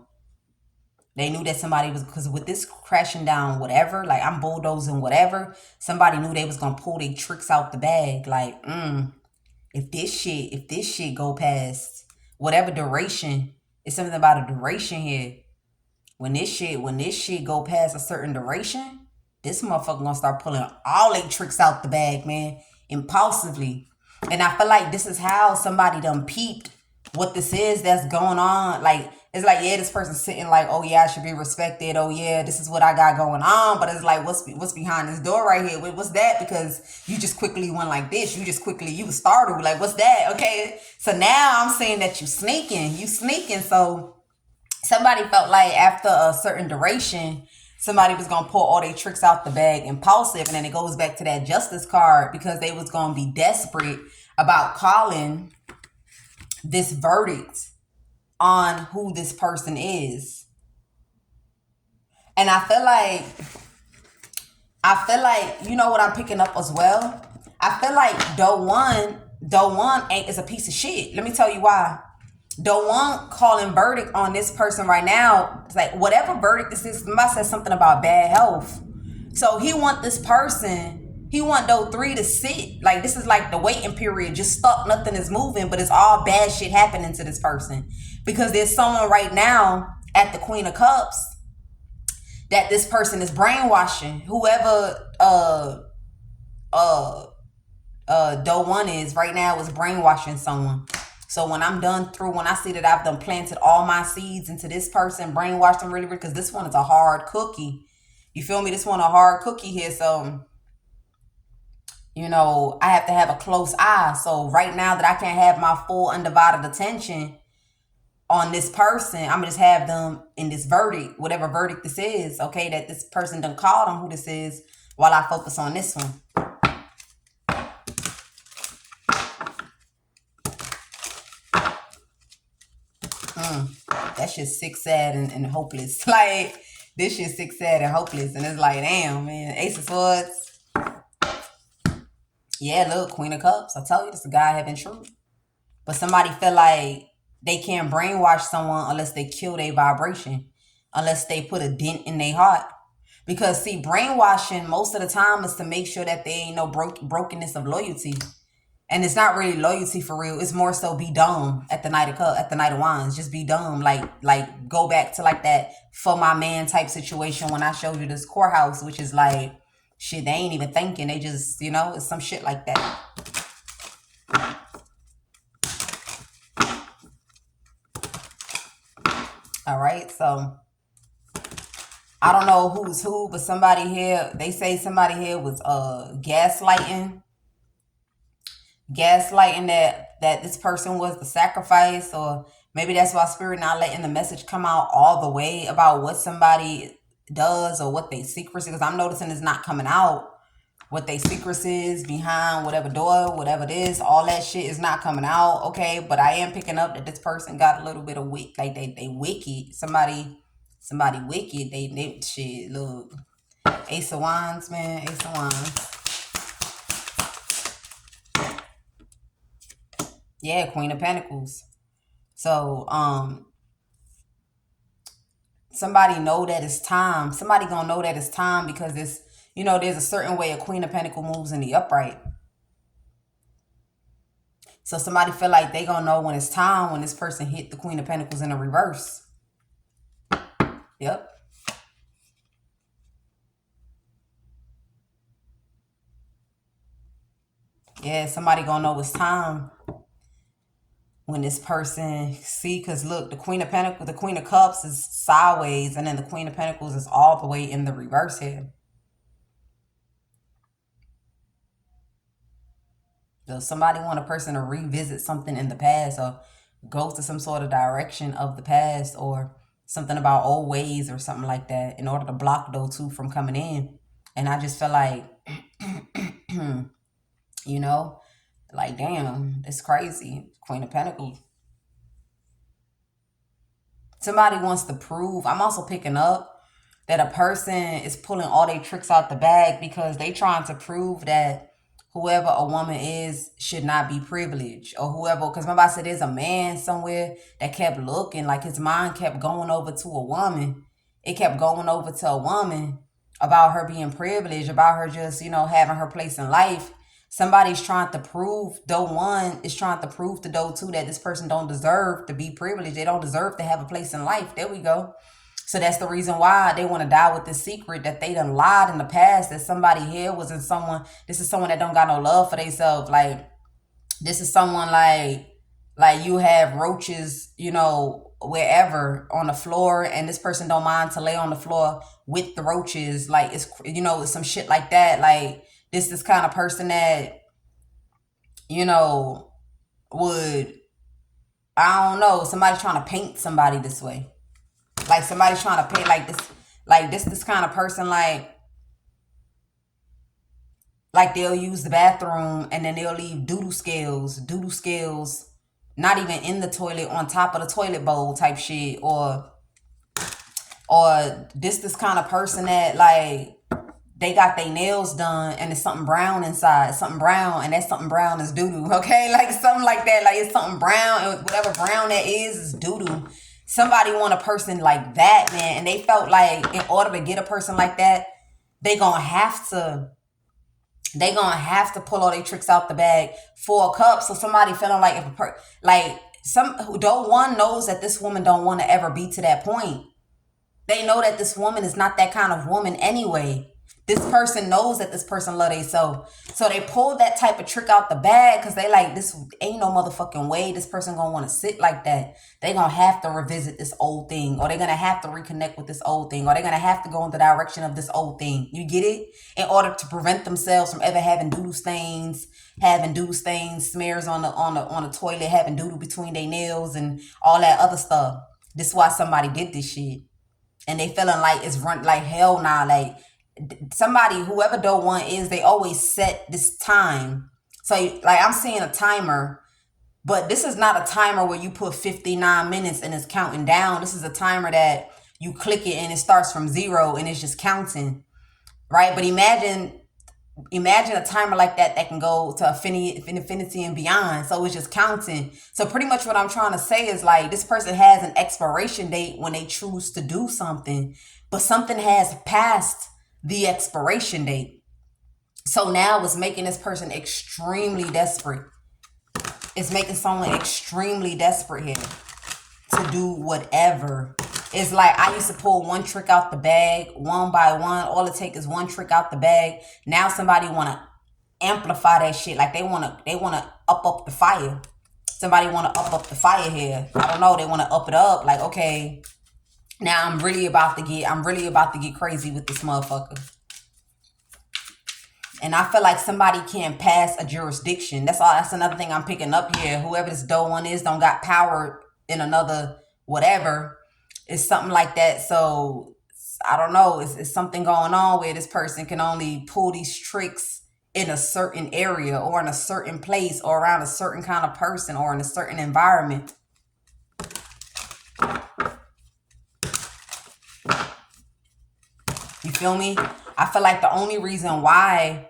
They knew that somebody was, because with this crashing down whatever, like I'm bulldozing whatever, somebody knew they was going to pull their tricks out the bag. Like, if this shit go past whatever duration, it's something about a duration here. When this shit go past a certain duration, this motherfucker gonna start pulling all their tricks out the bag, man, impulsively. And I feel like this is how somebody done peeped what this is that's going on. Like, it's like, yeah, this person's sitting like, oh yeah, I should be respected. Oh yeah, this is what I got going on. But it's like, what's behind this door right here? What's that? Because you just quickly went like this. You was startled. Like, what's that? Okay. So now I'm saying that you sneaking. So somebody felt like after a certain duration, somebody was going to pull all their tricks out the bag impulsive. And then it goes back to that justice card, because they was going to be desperate about calling this verdict on who this person is. And I feel like, you know what I'm picking up as well? I feel like though one is a piece of shit. Let me tell you why. Though one calling verdict on this person right now, it's like whatever verdict this is, somebody said something about bad health. So he want though three to sit. Like, this is like the waiting period, just stuck, nothing is moving, but it's all bad shit happening to this person. Because there's someone right now at the Queen of Cups that this person is brainwashing. Whoever though one is right now is brainwashing someone. So when I'm done through, when I see that I've done planted all my seeds into this person, brainwashed them really, because this one is a hard cookie. You feel me? This one a hard cookie here, so I have to have a close eye. So right now that I can't have my full undivided attention on this person, I'm gonna just have them in this verdict, whatever verdict this is, okay, that this person done called on who this is, while I focus on this one. That shit's sick, sad, and hopeless. Like, this shit's sick, sad, and hopeless. And it's like, damn, man. Ace of Swords. Yeah, look, Queen of Cups. I tell you, this is a guy having truth. But somebody feel like they can't brainwash someone unless they kill their vibration. Unless they put a dent in their heart. Because, see, brainwashing most of the time is to make sure that there ain't no brokenness of loyalty. And it's not really loyalty for real. It's more so be dumb at the Knight of Cups, at the Knight of Wands. Just be dumb. Like go back to like that for my man type situation when I showed you this courthouse, which is like, shit, they ain't even thinking. They just, it's some shit like that. All right, so I don't know who's who, but somebody here, they say somebody here was gaslighting that this person was the sacrifice, or maybe that's why Spirit not letting the message come out all the way about what somebody does or what they secrets, because I'm noticing it's not coming out what they secrets is behind whatever door, whatever it is. All that shit is not coming out, okay? But I am picking up that this person got a little bit of like they wicked. Somebody wicked. They shit, look. Ace of Wands, man. Ace of Wands. Yeah, Queen of Pentacles. So, somebody know that it's time. Somebody gonna know that it's time because it's, there's a certain way a Queen of Pentacles moves in the upright. So somebody feel like they gonna know when it's time when this person hit the Queen of Pentacles in a reverse. Yep. Yeah, somebody gonna know it's time when this person, see, because look, the Queen of Pentacles, the Queen of Cups is sideways, and then the Queen of Pentacles is all the way in the reverse here. So somebody want a person to revisit something in the past or go to some sort of direction of the past or something about old ways or something like that in order to block those two from coming in. And I just feel like, like, damn, it's crazy. Queen of Pentacles. Somebody wants to prove. I'm also picking up that a person is pulling all their tricks out the bag because they trying to prove that whoever a woman is should not be privileged, or whoever, because remember I said there's a man somewhere that kept looking, like his mind kept going over to a woman. It kept going over to a woman about her being privileged, about her just, having her place in life. Somebody's trying to prove, though one is trying to prove to though two that this person don't deserve to be privileged. They don't deserve to have a place in life. There we go. So that's the reason why they want to die with this secret that they done lied in the past, that somebody here was in someone. This is someone that don't got no love for themselves. Like, this is someone like you have roaches, wherever on the floor, and this person don't mind to lay on the floor with the roaches. Like, it's, it's some shit like that. Like, this kind of person that, would, I don't know, somebody trying to paint somebody this way. Like, somebody's trying to paint like this kind of person, like they'll use the bathroom and then they'll leave doodle scales, not even in the toilet, on top of the toilet bowl type shit, or this kind of person that, like, they got their nails done and it's something brown inside, something brown, and that something brown is doo-doo, okay? Like, something like that, like, it's something brown, and whatever brown that is doo-doo. Somebody want a person like that, man, and they felt like in order to get a person like that, they gonna have to pull all their tricks out the bag. 4 of Cups, so somebody feeling like though one knows that this woman don't want to ever be to that point. They know that this woman is not that kind of woman anyway. This person knows that this person love they so they pull that type of trick out the bag because they like, this ain't no motherfucking way this person gonna want to sit like that. They gonna have to revisit this old thing, or they're gonna have to reconnect with this old thing, or they're gonna have to go in the direction of this old thing. You get it? In order to prevent themselves from ever having doodle stains, smears on the toilet, having doodle between their nails and all that other stuff. This is why somebody did this shit. And they feeling like it's run like hell now. Like, somebody, whoever doe one is, they always set this time. So like, I'm seeing a timer, but this is not a timer where you put 59 minutes and it's counting down. This is a timer that you click it and it starts from 0 and it's just counting, right? But imagine a timer like that can go to infinity and beyond. So it's just counting. So pretty much what I'm trying to say is like, this person has an expiration date when they choose to do something, but something has passed the expiration date. So now it's making this person extremely desperate. It's making someone extremely desperate here to do whatever. It's like, I used to pull one trick out the bag one by one. All it takes is one trick out the bag. Now somebody want to amplify that shit. Like, they want to up the fire. Somebody want to up the fire here. I don't know. They want to up it up. Like, okay, now I'm really about to get crazy with this motherfucker. And I feel like somebody can't pass a jurisdiction. That's another thing I'm picking up here. Whoever this doe one is don't got power in another whatever. It's something like that. So I don't know. It's something going on where this person can only pull these tricks in a certain area, or in a certain place, or around a certain kind of person, or in a certain environment. You feel me? I feel like the only reason why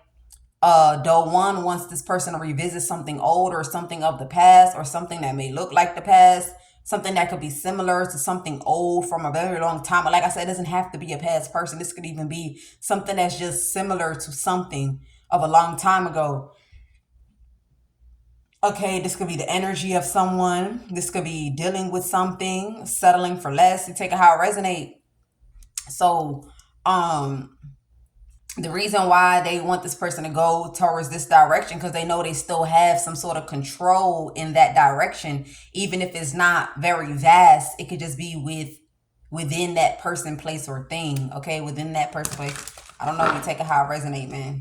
doe one wants this person to revisit something old, or something of the past, or something that may look like the past, something that could be similar to something old from a very long time. But like I said, it doesn't have to be a past person. This could even be something that's just similar to something of a long time ago. Okay, this could be the energy of someone. This could be dealing with something, settling for less. You take it how it resonates. So, the reason why they want this person to go towards this direction, because they know they still have some sort of control in that direction. Even if it's not very vast, it could just be within that person, place, or thing. Okay, within that person, place. I don't know. You take it how it resonates, man.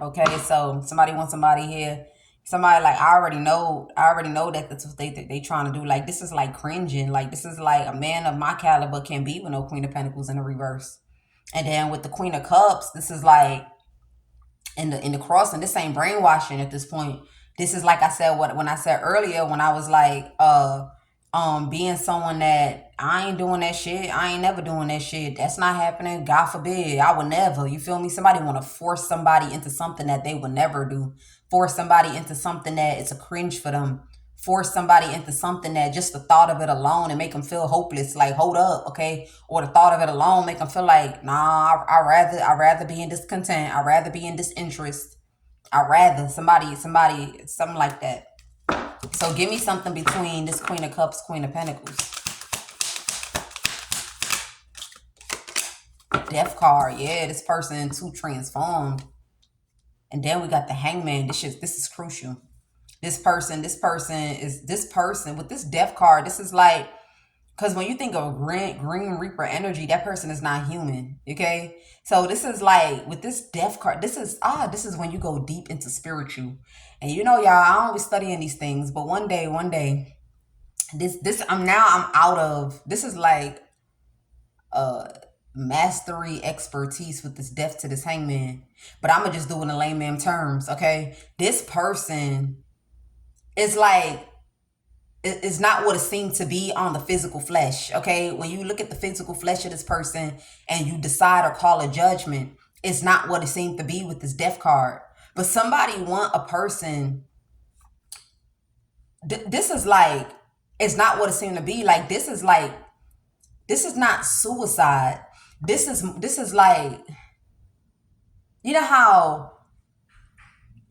Okay, so somebody wants somebody here. Somebody like, I already know that that's what they trying to do. Like, this is like cringing. Like, this is like, a man of my caliber can't be with no Queen of Pentacles in the reverse. And then with the Queen of Cups, this is like in the crossing. This ain't brainwashing at this point. This is like I said, when I said earlier, when I was like being someone that I ain't doing that shit. I ain't never doing that shit. That's not happening. God forbid. I would never. You feel me? Somebody want to force somebody into something that they would never do. Force somebody into something that it's a cringe for them. Force somebody into something that just the thought of it alone and make them feel hopeless. Like, hold up, okay? Or the thought of it alone make them feel like, nah, I'd rather be in discontent. I'd rather be in disinterest. I'd rather something like that. So give me something between this Queen of Cups, Queen of Pentacles. Death card. Yeah, this person too transformed. And then we got the Hangman. This is crucial. This person with this Death card. This is like, because when you think of Green Reaper energy, that person is not human. Okay, so this is like with this Death card. This is when you go deep into spiritual. And you know, y'all, I don't be studying these things, but one day, I'm out of. This is like mastery, expertise with this Death to this Hangman. But I'm gonna just do it in layman terms. Okay, this person is like, it's not what it seemed to be on the physical flesh. Okay, when you look at the physical flesh of this person and you decide or call a judgment, it's not what it seemed to be with this Death card. But somebody want a person. This is like, it's not what it seemed to be. Like, this is not suicide. This is like, you know how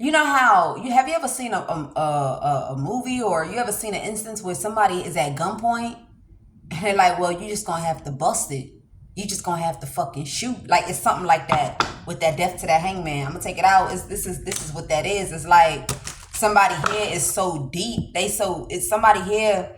have you ever seen a movie, or you ever seen an instance where somebody is at gunpoint And they're like, well, you just gonna have to bust it. You just gonna have to fucking shoot. Like, it's something like that with that death to the hangman. I'm gonna take it out. This is what that is. It's like somebody here is so deep. It's somebody here.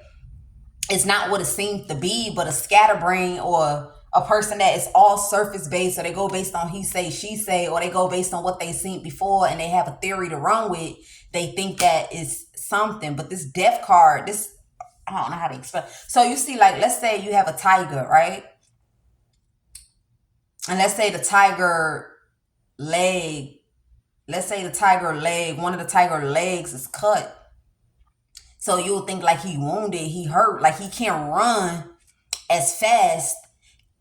It's not what it seems to be, but a scatterbrain or a person that is all surface based, or they go based on he say, she say, or they go based on what they seen before and they have a theory to run with. They think that is something. But this death card, this, I don't know how to explain. So you see, like, let's say you have a tiger, right? And let's say the tiger leg, one of the tiger legs is cut. So you'll think like he wounded, he hurt, like he can't run as fast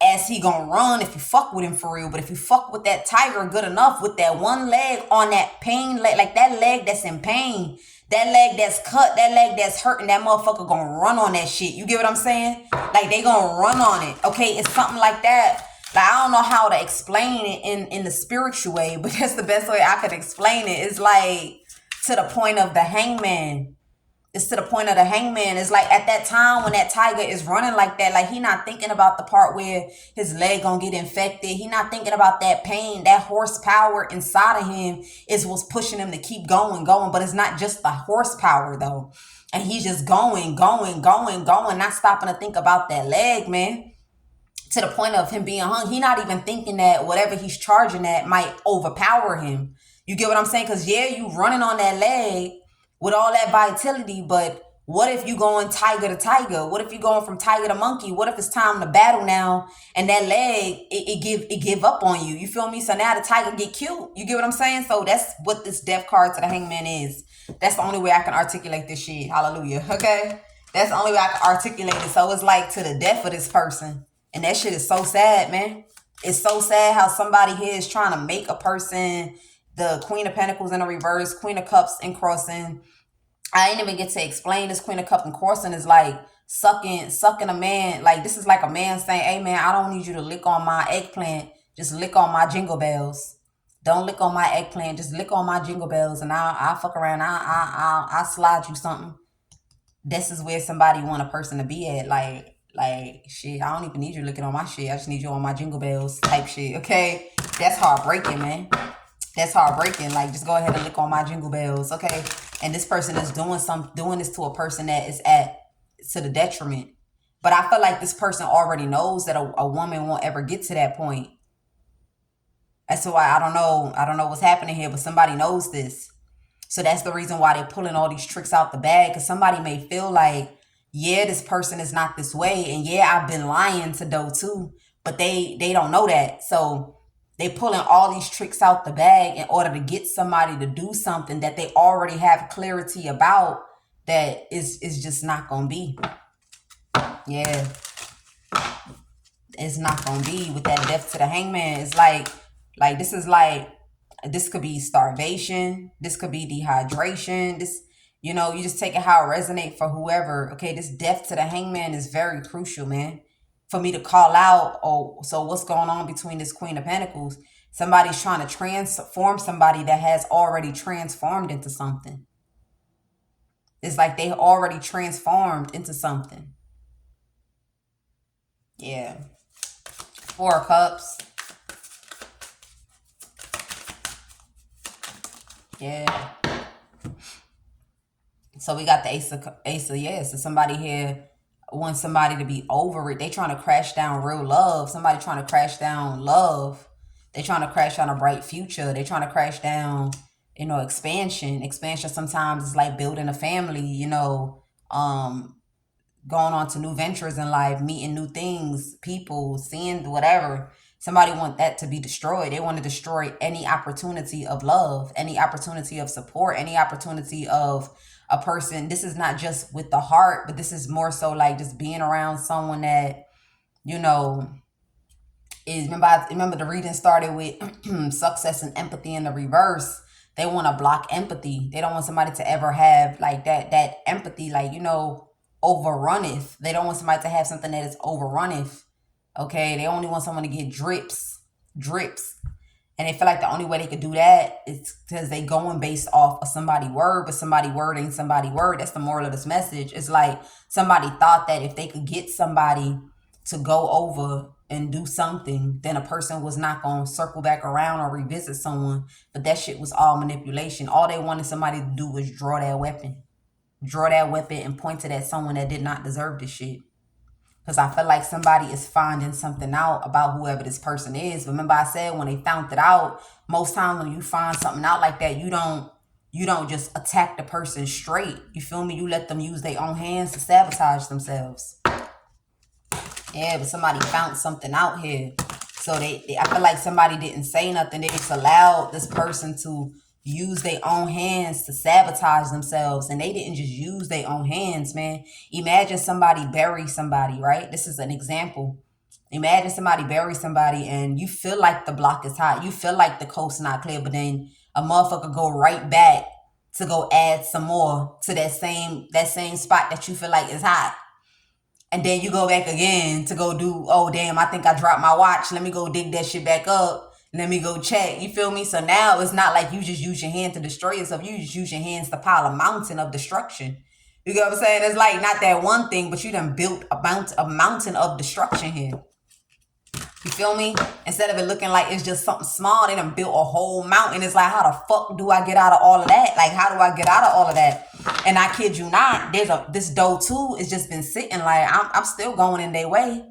as he gonna run if you fuck with him for real. But if you fuck with that tiger good enough with that one leg on that pain leg, like that leg that's in pain, that leg that's cut, that leg that's hurting, that motherfucker gonna run on that shit. You get what I'm saying? Like, they gonna run on it. Okay, it's something like that. Like, I don't know how to explain it in the spiritual way, but that's the best way I could explain it. It's like to the point of the hangman. It's to the point of the hangman. It's like at that time when that tiger is running like that, like he not thinking about the part where his leg gonna get infected. He not thinking about that pain. That horsepower inside of him is what's pushing him to keep going. But it's not just the horsepower though. And he's just going, not stopping to think about that leg, man. To the point of him being hung. He not even thinking that whatever he's charging at might overpower him. You get what I'm saying? Because yeah, you running on that leg with all that vitality, but what if you going tiger to tiger? What if you going from tiger to monkey? What if it's time to battle now and that leg, it give up on you? You feel me? So now the tiger get killed. You get what I'm saying? So that's what this death card to the hangman is. That's the only way I can articulate this shit. Hallelujah. Okay? That's the only way I can articulate it. So it's like to the death of this person. And that shit is so sad, man. It's so sad how somebody here is trying to make a person the Queen of Pentacles in a reverse, Queen of Cups in crossing. I ain't even get to explain this Queen of Cups in crossing is like sucking a man. Like, this is like a man saying, hey man, I don't need you to lick on my eggplant. Just lick on my jingle bells. Don't lick on my eggplant. Just lick on my jingle bells, and I'll fuck around. I'll slide you something. This is where somebody want a person to be at. Like, shit, I don't even need you licking on my shit. I just need you on my jingle bells type shit, okay? That's heartbreaking, man. That's heartbreaking. Like, just go ahead and lick on my jingle bells, okay? And this person is doing this to a person that is to the detriment. But I feel like this person already knows that a woman won't ever get to that point. That's why I don't know what's happening here, but somebody knows this. So that's the reason why they're pulling all these tricks out the bag, because somebody may feel like, yeah, this person is not this way, and yeah, I've been lying to Doe too, but they don't know that. So they pulling all these tricks out the bag in order to get somebody to do something that they already have clarity about that is just not gonna be. Yeah. It's not gonna be with that death to the hangman. It's like this could be starvation, this could be dehydration, this, you just take it how it resonates for whoever. Okay, this death to the hangman is very crucial, man, for me to call out. Oh, so what's going on between this Queen of Pentacles? Somebody's trying to transform somebody that has already transformed into something. It's like they already transformed into something. Yeah. Four of Cups. Yeah. So we got the Ace of yes. So somebody here wants somebody to be over it. They trying to crash down real love. Somebody trying to crash down love. They trying to crash down a bright future. They trying to crash down, expansion. Expansion sometimes is like building a family, going on to new ventures in life, meeting new things, people, seeing whatever. Somebody want that to be destroyed. They want to destroy any opportunity of love, any opportunity of support, any opportunity of a person. This is not just with the heart, but this is more so like just being around someone that, is, remember the reading started with success and empathy in the reverse. They want to block empathy. They don't want somebody to ever have like that empathy, like, overrunneth. They don't want somebody to have something that is overrunneth. Okay, they only want someone to get drips. And they feel like the only way they could do that is because they going based off of somebody's word, but somebody word ain't somebody word. That's the moral of this message. It's like somebody thought that if they could get somebody to go over and do something, then a person was not going to circle back around or revisit someone. But that shit was all manipulation. All they wanted somebody to do was draw that weapon. Draw that weapon and point it at someone that did not deserve this shit. Because I feel like somebody is finding something out about whoever this person is. Remember I said when they found it out, most times when you find something out like that, you don't just attack the person straight. You feel me? You let them use their own hands to sabotage themselves. Yeah, but somebody found something out here. So I feel like somebody didn't say nothing. They just allowed this person to use their own hands to sabotage themselves. And they didn't just use their own hands, man. Imagine somebody bury somebody, right? This is an example. Imagine somebody bury somebody and you feel like the block is hot. You feel like the coast not clear, but then a motherfucker go right back to go add some more to that same spot that you feel like is hot. And then you go back again to go do, oh, damn, I think I dropped my watch. Let me go dig that shit back up. Let me go check. You feel me? So now it's not like you just use your hand to destroy yourself. You just use your hands to pile a mountain of destruction. You get what I'm saying? It's like not that one thing, but you done built a mountain of destruction here. You feel me? Instead of it looking like it's just something small, they done built a whole mountain. It's like, how the fuck do I get out of all of that? Like, how do I get out of all of that? And I kid you not, this dough too has just been sitting like, I'm still going in their way.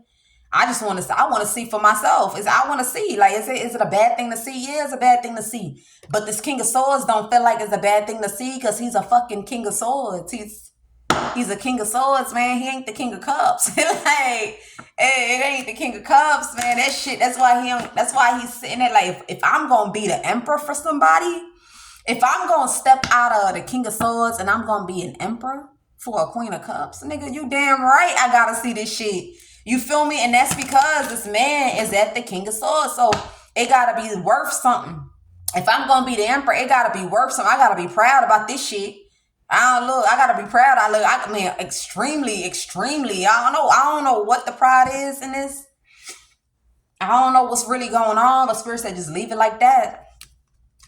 I want to see for myself. I want to see. Like, is it a bad thing to see? Yeah, it's a bad thing to see. But this King of Swords don't feel like it's a bad thing to see because he's a fucking King of Swords. He's a King of Swords, man. He ain't the King of Cups. Like, it ain't the King of Cups, man. That shit. That's why he's sitting there. Like, if I'm gonna be the emperor for somebody, if I'm gonna step out of the King of Swords and I'm gonna be an emperor for a Queen of Cups, nigga, you damn right. I gotta see this shit. You feel me? And that's because this man is at the King of Swords, so it gotta be worth something. If I'm gonna be the emperor, it gotta be worth something. I gotta be proud about this shit. I gotta be proud. I mean, extremely. I don't know what the pride is in this. I don't know what's really going on, but Spirit said just leave it like that.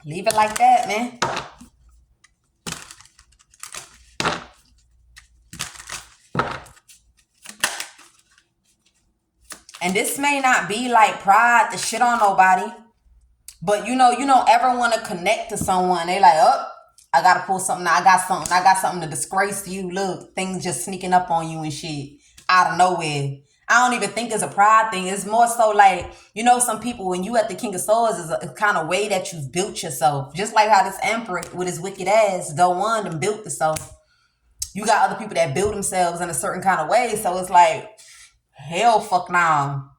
Leave it like that, man. And this may not be like pride to shit on nobody, but you don't ever want to connect to someone. They like, oh, I gotta pull something out. I got something to disgrace you. Look, things just sneaking up on you and shit out of nowhere. I don't even think it's a pride thing. It's more so like, some people, when you at the King of Swords, is a kind of way that you've built yourself. Just like how this emperor with his wicked ass, don't want them built themselves. You got other people that build themselves in a certain kind of way. So it's like, hell fuck now.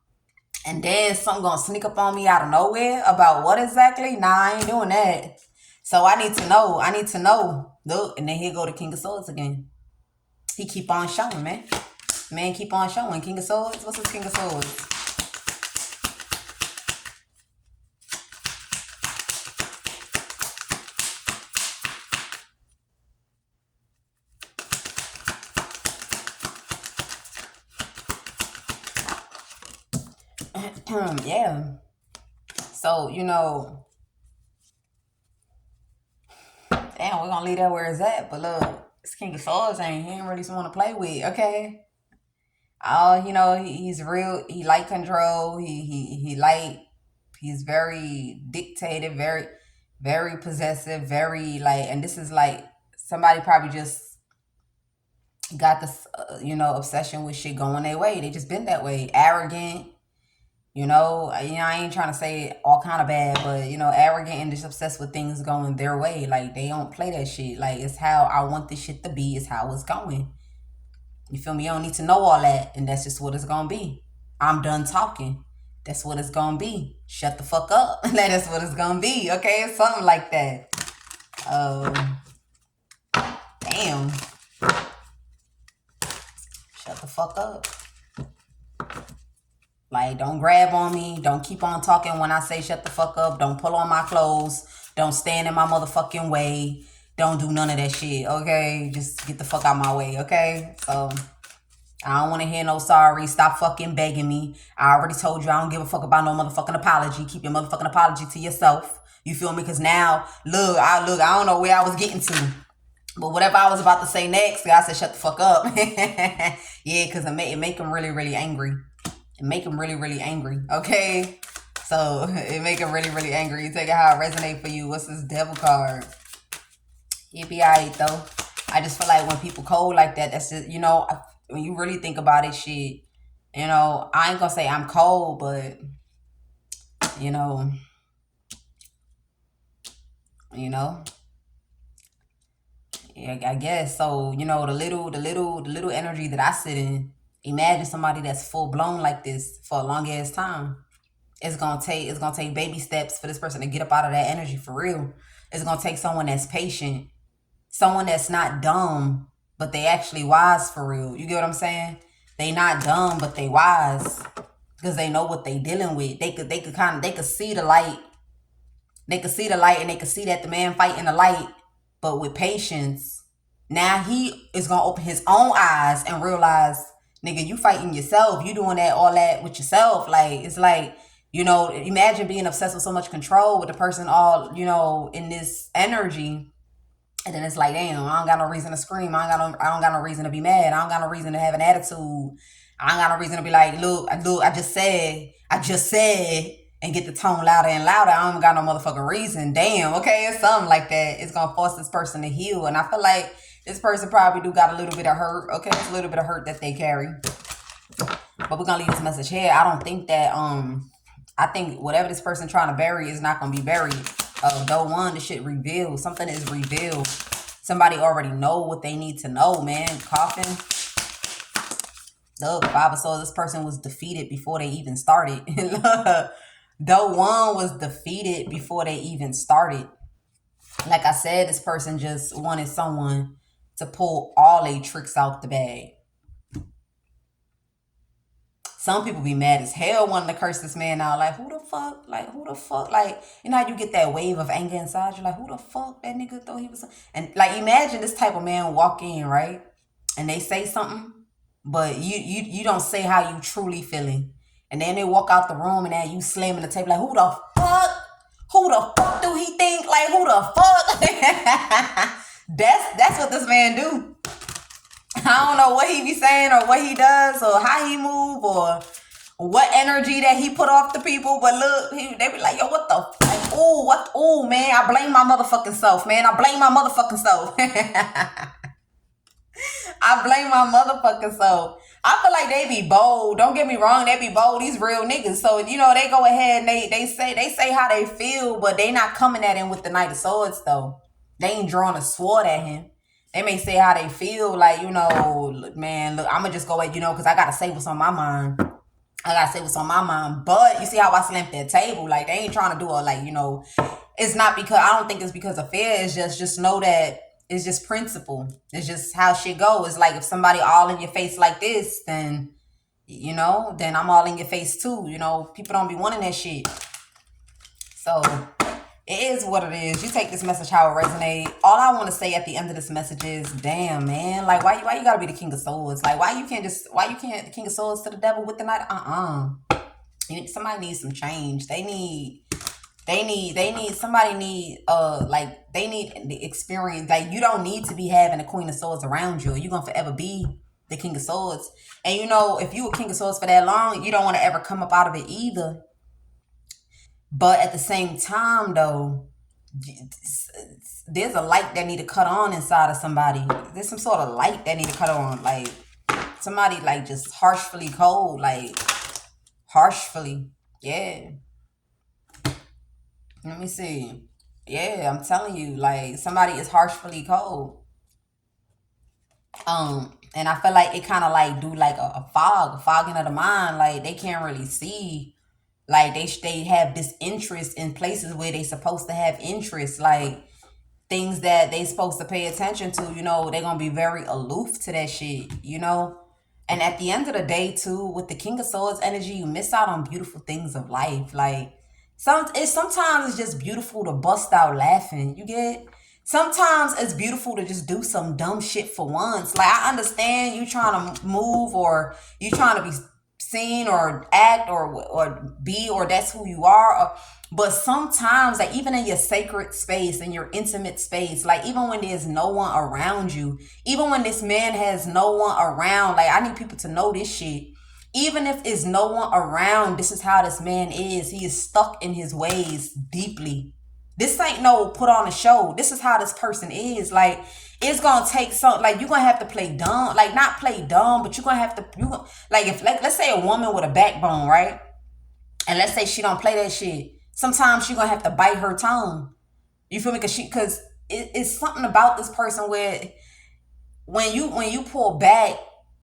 And then something gonna sneak up on me out of nowhere about what exactly? Nah, I ain't doing that. So I need to know. Look, and then here go the King of Swords again. He keep on showing, man. Man, keep on showing. King of Swords? What's his King of Swords? Yeah. So, damn, we're gonna leave that where it's at. But look, this King of Swords he ain't really someone to play with, okay? He's real. He like control. He's very dictated, very, very possessive, very like, and this is like somebody probably just got this, obsession with shit going their way. They just been that way, arrogant. I ain't trying to say all kind of bad, but arrogant and just obsessed with things going their way. Like they don't play that shit. Like it's how I want this shit to be. It's how it's going. You feel me? You don't need to know all that, and that's just what it's gonna be. I'm done talking. That's what it's gonna be. Shut the fuck up. That's what it's gonna be. Okay, something like that. Damn. Shut the fuck up. Like, don't grab on me. Don't keep on talking when I say shut the fuck up. Don't pull on my clothes. Don't stand in my motherfucking way. Don't do none of that shit, okay? Just get the fuck out my way, okay? So, I don't want to hear no sorry. Stop fucking begging me. I already told you I don't give a fuck about no motherfucking apology. Keep your motherfucking apology to yourself. You feel me? Because now, I don't know where I was getting to. But whatever I was about to say next, God said, shut the fuck up. Yeah, because it make them really, really angry. It make them really, really angry. Okay? So, it make them really, really angry. You take it how it resonate for you. What's this devil card? It be alright, though. I just feel like when people cold like that, that's just, when you really think about it, shit, I ain't gonna say I'm cold, but, you know, yeah, I guess. So, the little energy that I sit in, imagine somebody that's full blown like this for a long ass time. It's gonna take baby steps for this person to get up out of that energy for real. It's gonna take someone that's patient, someone that's not dumb, but they actually wise for real. You get what I'm saying? They not dumb, but they wise because they know what they dealing with. They could see the light. They could see the light, and they could see that the man fighting the light, but with patience. Now he is gonna open his own eyes and realize, nigga, you fighting yourself. You doing all that with yourself. Like, it's like, imagine being obsessed with so much control with the person all, in this energy. And then it's like, damn, I don't got no reason to scream. I don't got no reason to be mad. I don't got no reason to have an attitude. I don't got no reason to be like, look, I just said, and get the tone louder and louder. I don't got no motherfucking reason. Damn, okay, it's something like that. It's gonna force this person to heal. And I feel like this person probably do got a little bit of hurt. Okay, it's a little bit of hurt that they carry. But we're gonna leave this message here. I don't think that I think whatever this person trying to bury is not gonna be buried. Though one, this shit revealed. Something is revealed. Somebody already know what they need to know, man. Coffin. Look, Five of Swords, this person was defeated before they even started. Though one was defeated before they even started. Like I said, this person just wanted someone to pull all their tricks out the bag. Some people be mad as hell wanting to curse this man out. Like, who the fuck? Like, who the fuck? Like, you know how you get that wave of anger inside? You're like, who the fuck? That nigga thought he was... And, like, imagine this type of man walk in, right? And they say something, but you don't say how you truly feeling. And then they walk out the room and then you slamming the table like, who the fuck? Who the fuck do he think? Like, who the fuck? That's what this man do. I don't know what he be saying or what he does or how he move or what energy that he put off the people. But look, they be like, yo, what the fuck? Ooh, man, I blame my motherfucking self, man. I blame my motherfucking self. I blame my motherfucking self. I feel like they be bold. Don't get me wrong, they be bold. These real niggas. So, they go ahead and they say how they feel, but they not coming at him with the Knight of Swords, though. They ain't drawing a sword at him. They may say how they feel, like, man, look, I'm going to just go at, because I got to say what's on my mind. But you see how I slammed that table? Like, they ain't trying to do it, like, it's not because, I don't think it's because of fear. It's just know that it's just principle. It's just how shit go. It's like if somebody all in your face like this, then, then I'm all in your face too. People don't be wanting that shit. So... it is what it is. You take this message how it resonates. All I want to say at the end of this message is, damn, man. Like, why you gotta be the King of Swords? Like, why you can't the King of Swords to the devil with the Knight? Somebody needs some change. They need the experience. Like, you don't need to be having a Queen of Swords around you. You're gonna forever be the King of Swords. And if you a King of Swords for that long, you don't want to ever come up out of it either. But at the same time, though, there's a light that need to cut on inside of somebody. There's some sort of light that need to cut on. Like, somebody, like, just harshly cold. Like, harshly. Yeah. Let me see. Yeah, I'm telling you. Like, somebody is harshly cold. And I feel like it kind of, like, do, like, a fogging of the mind. Like, they can't really see... like, they have disinterest in places where they supposed to have interest. Like, things that they supposed to pay attention to, they're going to be very aloof to that shit, And at the end of the day, too, with the King of Swords energy, you miss out on beautiful things of life. Like, sometimes it's just beautiful to bust out laughing. You get? sometimes it's beautiful to just do some dumb shit for once. Like, I understand you trying to move, or you trying to be seen or act or be, or that's who you are. But sometimes, like, even in your sacred space, in your intimate space, like, even when there's no one around you, even when this man has no one around, like, I need people to know this shit. Even if it's no one around, this is how this man is. He is stuck in his ways deeply. This ain't no put on a show. This is how this person is. Like, it's gonna take some, like, you're gonna have to play dumb. Like, not play dumb, but you're gonna have to, like, if, like, let's say a woman with a backbone, right? And let's say she don't play that shit. Sometimes she gonna have to bite her tongue. You feel me? Because it's something about this person where when you pull back,